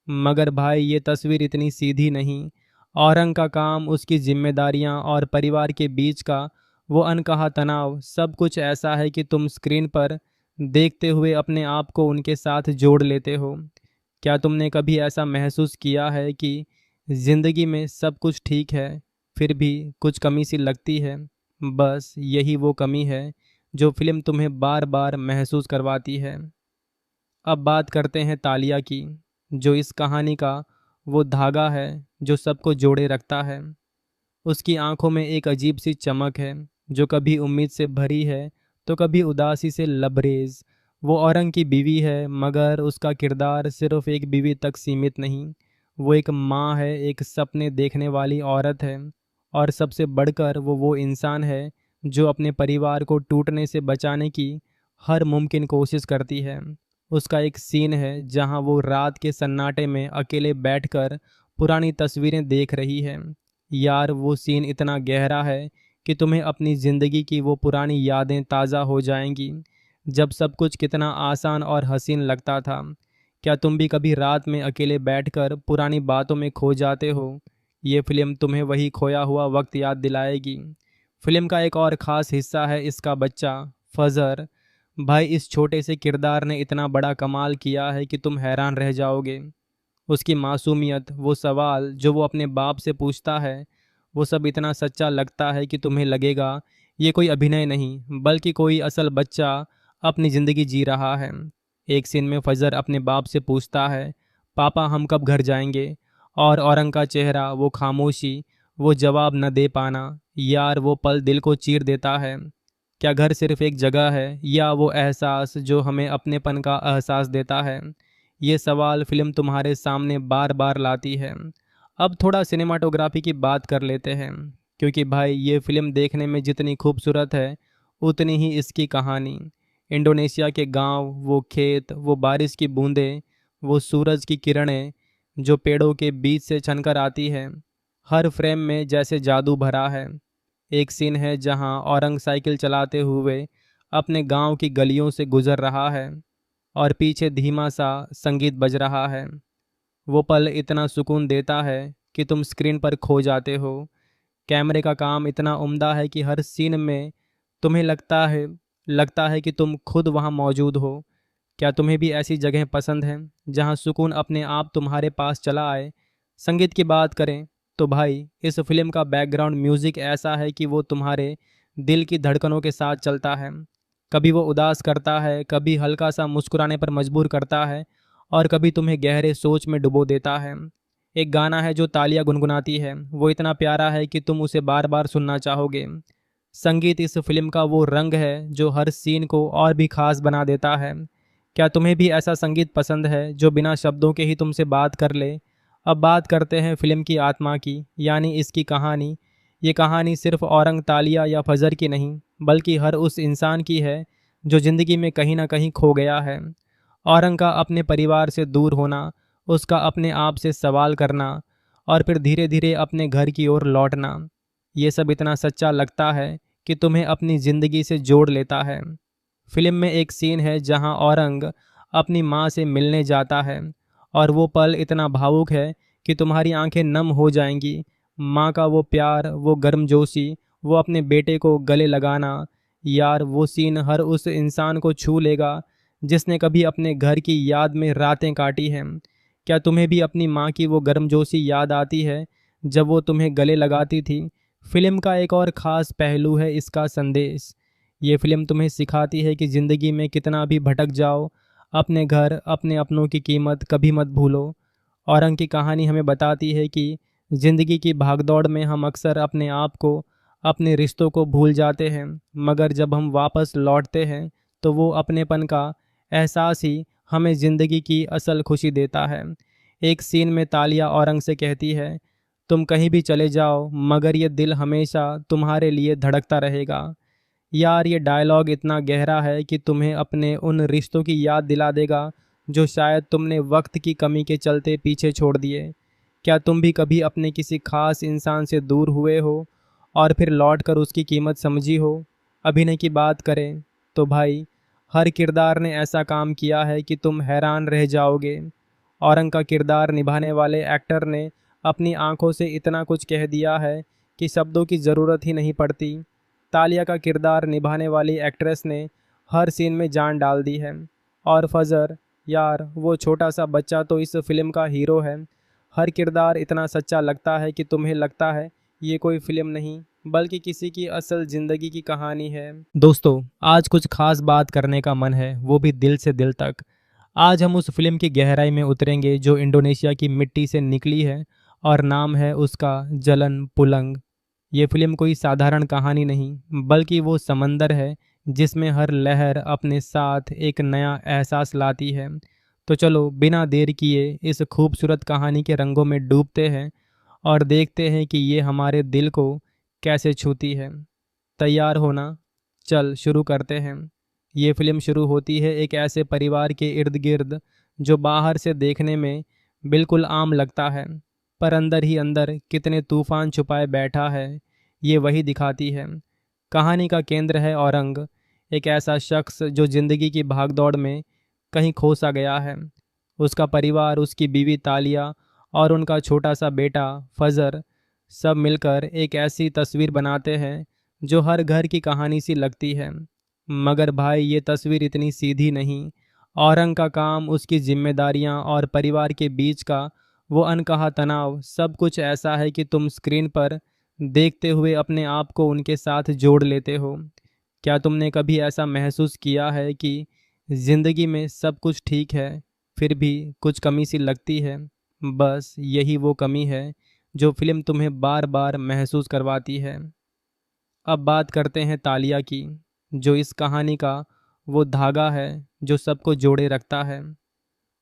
मगर भाई, ये तस्वीर इतनी सीधी नहीं। औरंग का काम, उसकी जिम्मेदारियां और परिवार के बीच का वो अनकहा तनाव, सब कुछ ऐसा है कि तुम स्क्रीन पर देखते हुए अपने आप को उनके साथ जोड़ लेते हो। क्या तुमने कभी ऐसा महसूस किया है कि ज़िंदगी में सब कुछ ठीक है, फिर भी कुछ कमी सी लगती है? बस यही वो कमी है जो फिल्म तुम्हें बार बार महसूस करवाती है। अब बात करते हैं तालिया की, जो इस कहानी का वो धागा है जो सबको जोड़े रखता है। उसकी आंखों में एक अजीब सी चमक है जो कभी उम्मीद से भरी है तो कभी उदासी से लबरेज। वो औरंग की बीवी है, मगर उसका किरदार सिर्फ एक बीवी तक सीमित नहीं। वो एक माँ है, एक सपने देखने वाली औरत है, और सबसे बढ़कर वो इंसान है जो अपने परिवार को टूटने से बचाने की हर मुमकिन कोशिश करती है। उसका एक सीन है जहाँ वो रात के सन्नाटे में अकेले बैठकर पुरानी तस्वीरें देख रही है। यार, वो सीन इतना गहरा है कि तुम्हें अपनी ज़िंदगी की वो पुरानी यादें ताज़ा हो जाएंगी, जब सब कुछ कितना आसान और हसीन लगता था। क्या तुम भी कभी रात में अकेले बैठकर पुरानी बातों में खो जाते हो? ये फिल्म तुम्हें वही खोया हुआ वक्त याद दिलाएगी। फिल्म का एक और ख़ास हिस्सा है इसका बच्चा फजर। भाई, इस छोटे से किरदार ने इतना बड़ा कमाल किया है कि तुम हैरान रह जाओगे। उसकी मासूमियत, वो सवाल जो वो अपने बाप से पूछता है, वो सब इतना सच्चा लगता है कि तुम्हें लगेगा ये कोई अभिनय नहीं बल्कि कोई असल बच्चा अपनी ज़िंदगी जी रहा है। एक सीन में फजर अपने बाप से पूछता है, पापा हम कब घर जाएंगे? और औरंग का चेहरा, वो खामोशी, वो जवाब न दे पाना, यार वो पल दिल को चीर देता है। क्या घर सिर्फ एक जगह है, या वो एहसास जो हमें अपनेपन का एहसास देता है? ये सवाल फिल्म तुम्हारे सामने बार बार लाती है। अब थोड़ा सिनेमाटोग्राफी की बात कर लेते हैं, क्योंकि भाई ये फिल्म देखने में जितनी खूबसूरत है उतनी ही इसकी कहानी। इंडोनेशिया के गांव, वो खेत, वो बारिश की बूंदें, वो सूरज की किरणें जो पेड़ों के बीच से छनकर आती हैं, हर फ्रेम में जैसे जादू भरा है। एक सीन है जहां औरंग साइकिल चलाते हुए अपने गांव की गलियों से गुजर रहा है और पीछे धीमा सा संगीत बज रहा है। वो पल इतना सुकून देता है कि तुम स्क्रीन पर खो जाते हो। कैमरे का काम इतना उम्दा है कि हर सीन में तुम्हें लगता है कि तुम खुद वहाँ मौजूद हो। क्या तुम्हें भी ऐसी जगह पसंद है जहाँ सुकून अपने आप तुम्हारे पास चला आए? संगीत की बात करें तो भाई, इस फिल्म का बैकग्राउंड म्यूज़िक ऐसा है कि वो तुम्हारे दिल की धड़कनों के साथ चलता है। कभी वो उदास करता है, कभी हल्का सा मुस्कुराने पर मजबूर करता है, और कभी तुम्हें गहरे सोच में डुबो देता है। एक गाना है जो तालियां गुनगुनाती है, वो इतना प्यारा है कि तुम उसे बार बार सुनना चाहोगे। संगीत इस फिल्म का वो रंग है जो हर सीन को और भी खास बना देता है। क्या तुम्हें भी ऐसा संगीत पसंद है जो बिना शब्दों के ही तुमसे बात कर ले? अब बात करते हैं फिल्म की आत्मा की, यानी इसकी कहानी। ये कहानी सिर्फ औरंग, तालिया या फजर की नहीं, बल्कि हर उस इंसान की है जो ज़िंदगी में कहीं ना कहीं खो गया है। औरंग का अपने परिवार से दूर होना, उसका अपने आप से सवाल करना, और फिर धीरे धीरे अपने घर की ओर लौटना, ये सब इतना सच्चा लगता है कि तुम्हें अपनी ज़िंदगी से जोड़ लेता है। फिल्म में एक सीन है जहां औरंग अपनी माँ से मिलने जाता है, और वो पल इतना भावुक है कि तुम्हारी आंखें नम हो जाएंगी। माँ का वो प्यार, वो गर्मजोशी, वो अपने बेटे को गले लगाना, यार वो सीन हर उस इंसान को छू लेगा जिसने कभी अपने घर की याद में रातें काटी हैं। क्या तुम्हें भी अपनी माँ की वो गर्मजोशी याद आती है जब वो तुम्हें गले लगाती थी? फिल्म का एक और ख़ास पहलू है इसका संदेश। ये फिल्म तुम्हें सिखाती है कि ज़िंदगी में कितना भी भटक जाओ, अपने घर, अपने अपनों की कीमत कभी मत भूलो। औरंग की कहानी हमें बताती है कि ज़िंदगी की भागदौड़ में हम अक्सर अपने आप को, अपने रिश्तों को भूल जाते हैं, मगर जब हम वापस लौटते हैं तो वो अपनेपन का एहसास ही हमें ज़िंदगी की असल खुशी देता है। एक सीन में तालिया औरंग से कहती है, तुम कहीं भी चले जाओ मगर ये दिल हमेशा तुम्हारे लिए धड़कता रहेगा। यार ये डायलॉग इतना गहरा है कि तुम्हें अपने उन रिश्तों की याद दिला देगा जो शायद तुमने वक्त की कमी के चलते पीछे छोड़ दिए। क्या तुम भी कभी अपने किसी खास इंसान से दूर हुए हो और फिर लौट कर उसकी कीमत समझी हो? अभिनय की बात करें तो भाई, हर किरदार ने ऐसा काम किया है कि तुम हैरान रह जाओगे। औरंग का किरदार निभाने वाले एक्टर ने अपनी आंखों से इतना कुछ कह दिया है कि शब्दों की ज़रूरत ही नहीं पड़ती। तालिया का किरदार निभाने वाली एक्ट्रेस ने हर सीन में जान डाल दी है। और फजर, यार वो छोटा सा बच्चा तो इस फिल्म का हीरो है। हर किरदार इतना सच्चा लगता है कि तुम्हें लगता है ये कोई फिल्म नहीं बल्कि किसी की असल ज़िंदगी की कहानी है। दोस्तों, आज कुछ खास बात करने का मन है, वो भी दिल से दिल तक। आज हम उस फिल्म की गहराई में उतरेंगे जो इंडोनेशिया की मिट्टी से निकली है और नाम है उसका जलन पुलंग। ये फिल्म कोई साधारण कहानी नहीं बल्कि वो समंदर है जिसमें हर लहर अपने साथ एक नया एहसास लाती है। तो चलो बिना देर किए इस खूबसूरत कहानी के रंगों में डूबते हैं और देखते हैं कि ये हमारे दिल को कैसे छूती है। तैयार होना, चल शुरू करते हैं। ये फिल्म शुरू होती है एक ऐसे परिवार के इर्द गिर्द जो बाहर से देखने में बिल्कुल आम लगता है, पर अंदर ही अंदर कितने तूफान छुपाए बैठा है ये वही दिखाती है। कहानी का केंद्र है औरंग, एक ऐसा शख्स जो ज़िंदगी की भागदौड़ में कहीं खो सा गया है। उसका परिवार, उसकी बीवी तालिया और उनका छोटा सा बेटा फजर सब मिलकर एक ऐसी तस्वीर बनाते हैं जो हर घर की कहानी सी लगती है। मगर भाई ये तस्वीर इतनी सीधी नहीं। औरंग का काम, उसकी जिम्मेदारियां और परिवार के बीच का वो अनकहा तनाव, सब कुछ ऐसा है कि तुम स्क्रीन पर देखते हुए अपने आप को उनके साथ जोड़ लेते हो। क्या तुमने कभी ऐसा महसूस किया है कि ज़िंदगी में सब कुछ ठीक है फिर भी कुछ कमी सी लगती है? बस यही वो कमी है जो फिल्म तुम्हें बार बार महसूस करवाती है। अब बात करते हैं तालिया की, जो इस कहानी का वो धागा है जो सबको जोड़े रखता है।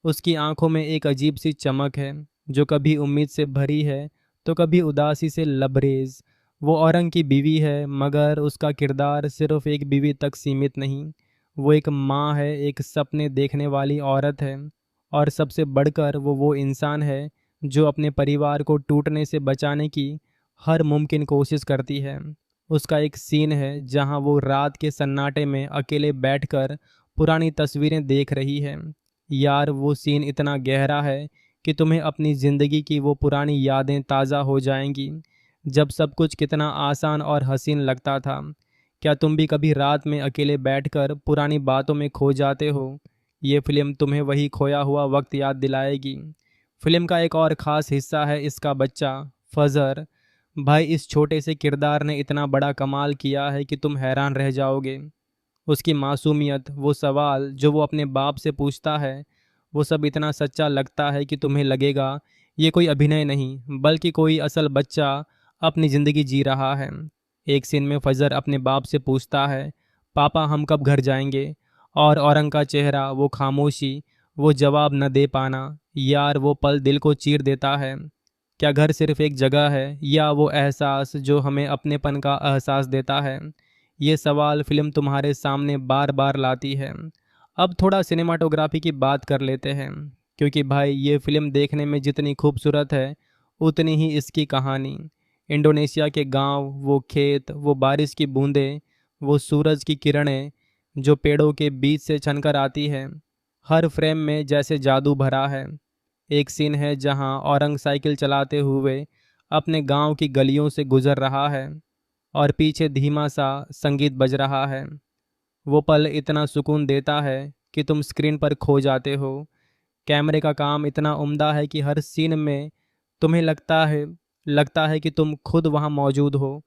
उसकी आंखों में एक अजीब सी चमक है जो कभी उम्मीद से भरी है तो कभी उदासी से लबरेज। वो औरंग की बीवी है मगर उसका किरदार सिर्फ एक बीवी तक सीमित नहीं। वो एक माँ है, एक सपने देखने वाली औरत है और सबसे बढ़कर वो इंसान है जो अपने परिवार को टूटने से बचाने की हर मुमकिन कोशिश करती है। उसका एक सीन है जहाँ वो रात के सन्नाटे में अकेले बैठकर पुरानी तस्वीरें देख रही है। यार वो सीन इतना गहरा है कि तुम्हें अपनी ज़िंदगी की वो पुरानी यादें ताज़ा हो जाएंगी, जब सब कुछ कितना आसान और हसीन लगता था। क्या तुम भी कभी रात में अकेले बैठकर पुरानी बातों में खो जाते हो? ये फिल्म तुम्हें वही खोया हुआ वक्त याद दिलाएगी। फिल्म का एक और ख़ास हिस्सा है इसका बच्चा फजर। भाई इस छोटे से किरदार ने इतना बड़ा कमाल किया है कि तुम हैरान रह जाओगे। उसकी मासूमियत, वो सवाल जो वो अपने बाप से पूछता है, वो सब इतना सच्चा लगता है कि तुम्हें लगेगा ये कोई अभिनय नहीं बल्कि कोई असल बच्चा अपनी ज़िंदगी जी रहा है। एक सीन में फजर अपने बाप से पूछता है, पापा हम कब घर जाएंगे? और औरंग का चेहरा, वो खामोशी, वो जवाब न दे पाना, यार वो पल दिल को चीर देता है। क्या घर सिर्फ एक जगह है या वो एहसास जो हमें अपनेपन का एहसास देता है? ये सवाल फिल्म तुम्हारे सामने बार बार लाती है। अब थोड़ा सिनेमाटोग्राफी की बात कर लेते हैं, क्योंकि भाई ये फिल्म देखने में जितनी खूबसूरत है उतनी ही इसकी कहानी। इंडोनेशिया के गांव, वो खेत, वो बारिश की बूंदें, वो सूरज की किरणें जो पेड़ों के बीच से छनकर आती है, हर फ्रेम में जैसे जादू भरा है। एक सीन है जहां औरंग साइकिल चलाते हुए अपने गांव की गलियों से गुजर रहा है और पीछे धीमा सा संगीत बज रहा है। वो पल इतना सुकून देता है कि तुम स्क्रीन पर खो जाते हो। कैमरे का काम इतना उम्दा है कि हर सीन में तुम्हें लगता है कि तुम खुद वहाँ मौजूद हो।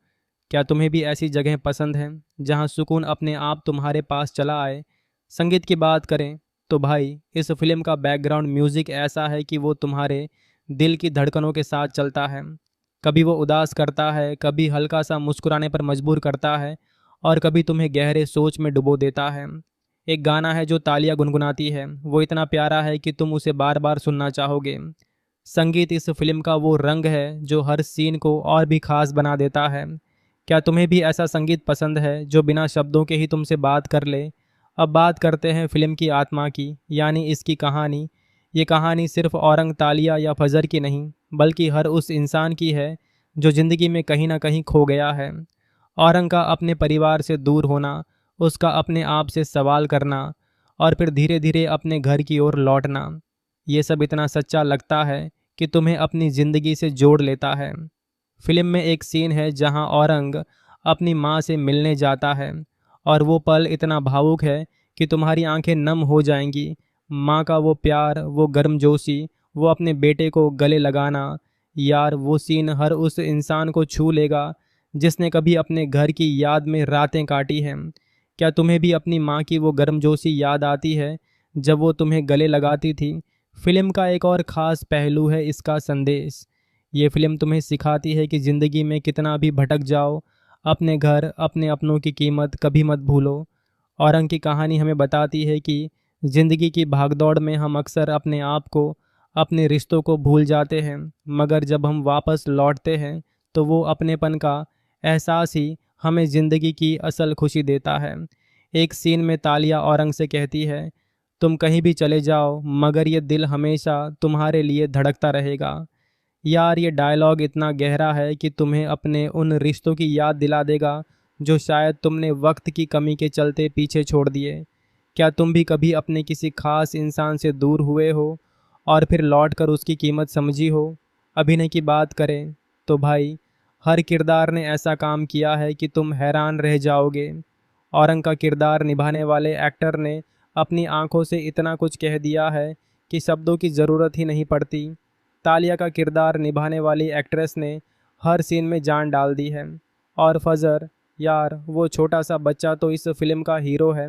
क्या तुम्हें भी ऐसी जगह पसंद है जहाँ सुकून अपने आप तुम्हारे पास चला आए? संगीत की बात करें तो भाई इस फिल्म का बैकग्राउंड म्यूज़िक ऐसा है कि वो तुम्हारे दिल की धड़कनों के साथ चलता है। कभी वो उदास करता है, कभी हल्का सा मुस्कुराने पर मजबूर करता है और कभी तुम्हें गहरे सोच में डुबो देता है। एक गाना है जो तालियां गुनगुनाती है, वो इतना प्यारा है कि तुम उसे बार बार सुनना चाहोगे। संगीत इस फिल्म का वो रंग है जो हर सीन को और भी खास बना देता है। क्या तुम्हें भी ऐसा संगीत पसंद है जो बिना शब्दों के ही तुमसे बात कर ले? अब बात करते हैं फिल्म की आत्मा की, यानी इसकी कहानी। ये कहानी सिर्फ औरंग तालिया या फजर की नहीं, बल्कि हर उस इंसान की है जो ज़िंदगी में कहीं ना कहीं खो गया है। औरंग का अपने परिवार से दूर होना, उसका अपने आप से सवाल करना, और फिर धीरे धीरे अपने घर की ओर लौटना, ये सब इतना सच्चा लगता है कि तुम्हें अपनी ज़िंदगी से जोड़ लेता है। फिल्म में एक सीन है जहां औरंग अपनी माँ से मिलने जाता है, और वो पल इतना भावुक है कि तुम्हारी आंखें नम हो जाएंगी। माँ का वो प्यार, वो गर्मजोशी, वो अपने बेटे को गले लगाना, यार वो सीन हर उस इंसान को छू लेगा जिसने कभी अपने घर की याद में रातें काटी हैं। क्या तुम्हें भी अपनी माँ की वो गर्मजोशी याद आती है जब वो तुम्हें गले लगाती थी? फिल्म का एक और ख़ास पहलू है इसका संदेश। ये फिल्म तुम्हें सिखाती है कि ज़िंदगी में कितना भी भटक जाओ, अपने घर, अपने अपनों की कीमत कभी मत भूलो। औरंग की कहानी हमें बताती है कि ज़िंदगी की भागदौड़ में हम अक्सर अपने आप को, अपने रिश्तों को भूल जाते हैं, मगर जब हम वापस लौटते हैं तो वो अपनेपन का एहसास ही हमें ज़िंदगी की असल खुशी देता है। एक सीन में तालिया औरंग से कहती है, तुम कहीं भी चले जाओ मगर ये दिल हमेशा तुम्हारे लिए धड़कता रहेगा। यार ये डायलॉग इतना गहरा है कि तुम्हें अपने उन रिश्तों की याद दिला देगा जो शायद तुमने वक्त की कमी के चलते पीछे छोड़ दिए। क्या तुम भी कभी अपने किसी खास इंसान से दूर हुए हो और फिर लौट कर उसकी कीमत समझी हो? अभिनय की बात करें तो भाई, हर किरदार ने ऐसा काम किया है कि तुम हैरान रह जाओगे। औरंग का किरदार निभाने वाले एक्टर ने अपनी आंखों से इतना कुछ कह दिया है कि शब्दों की ज़रूरत ही नहीं पड़ती। तालिया का किरदार निभाने वाली एक्ट्रेस ने हर सीन में जान डाल दी है। और फजर, यार वो छोटा सा बच्चा तो इस फिल्म का हीरो है।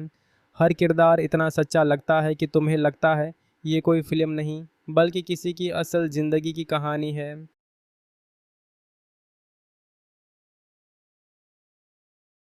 हर किरदार इतना सच्चा लगता है कि तुम्हें लगता है ये कोई फिल्म नहीं, बल्कि किसी की असल ज़िंदगी की कहानी है।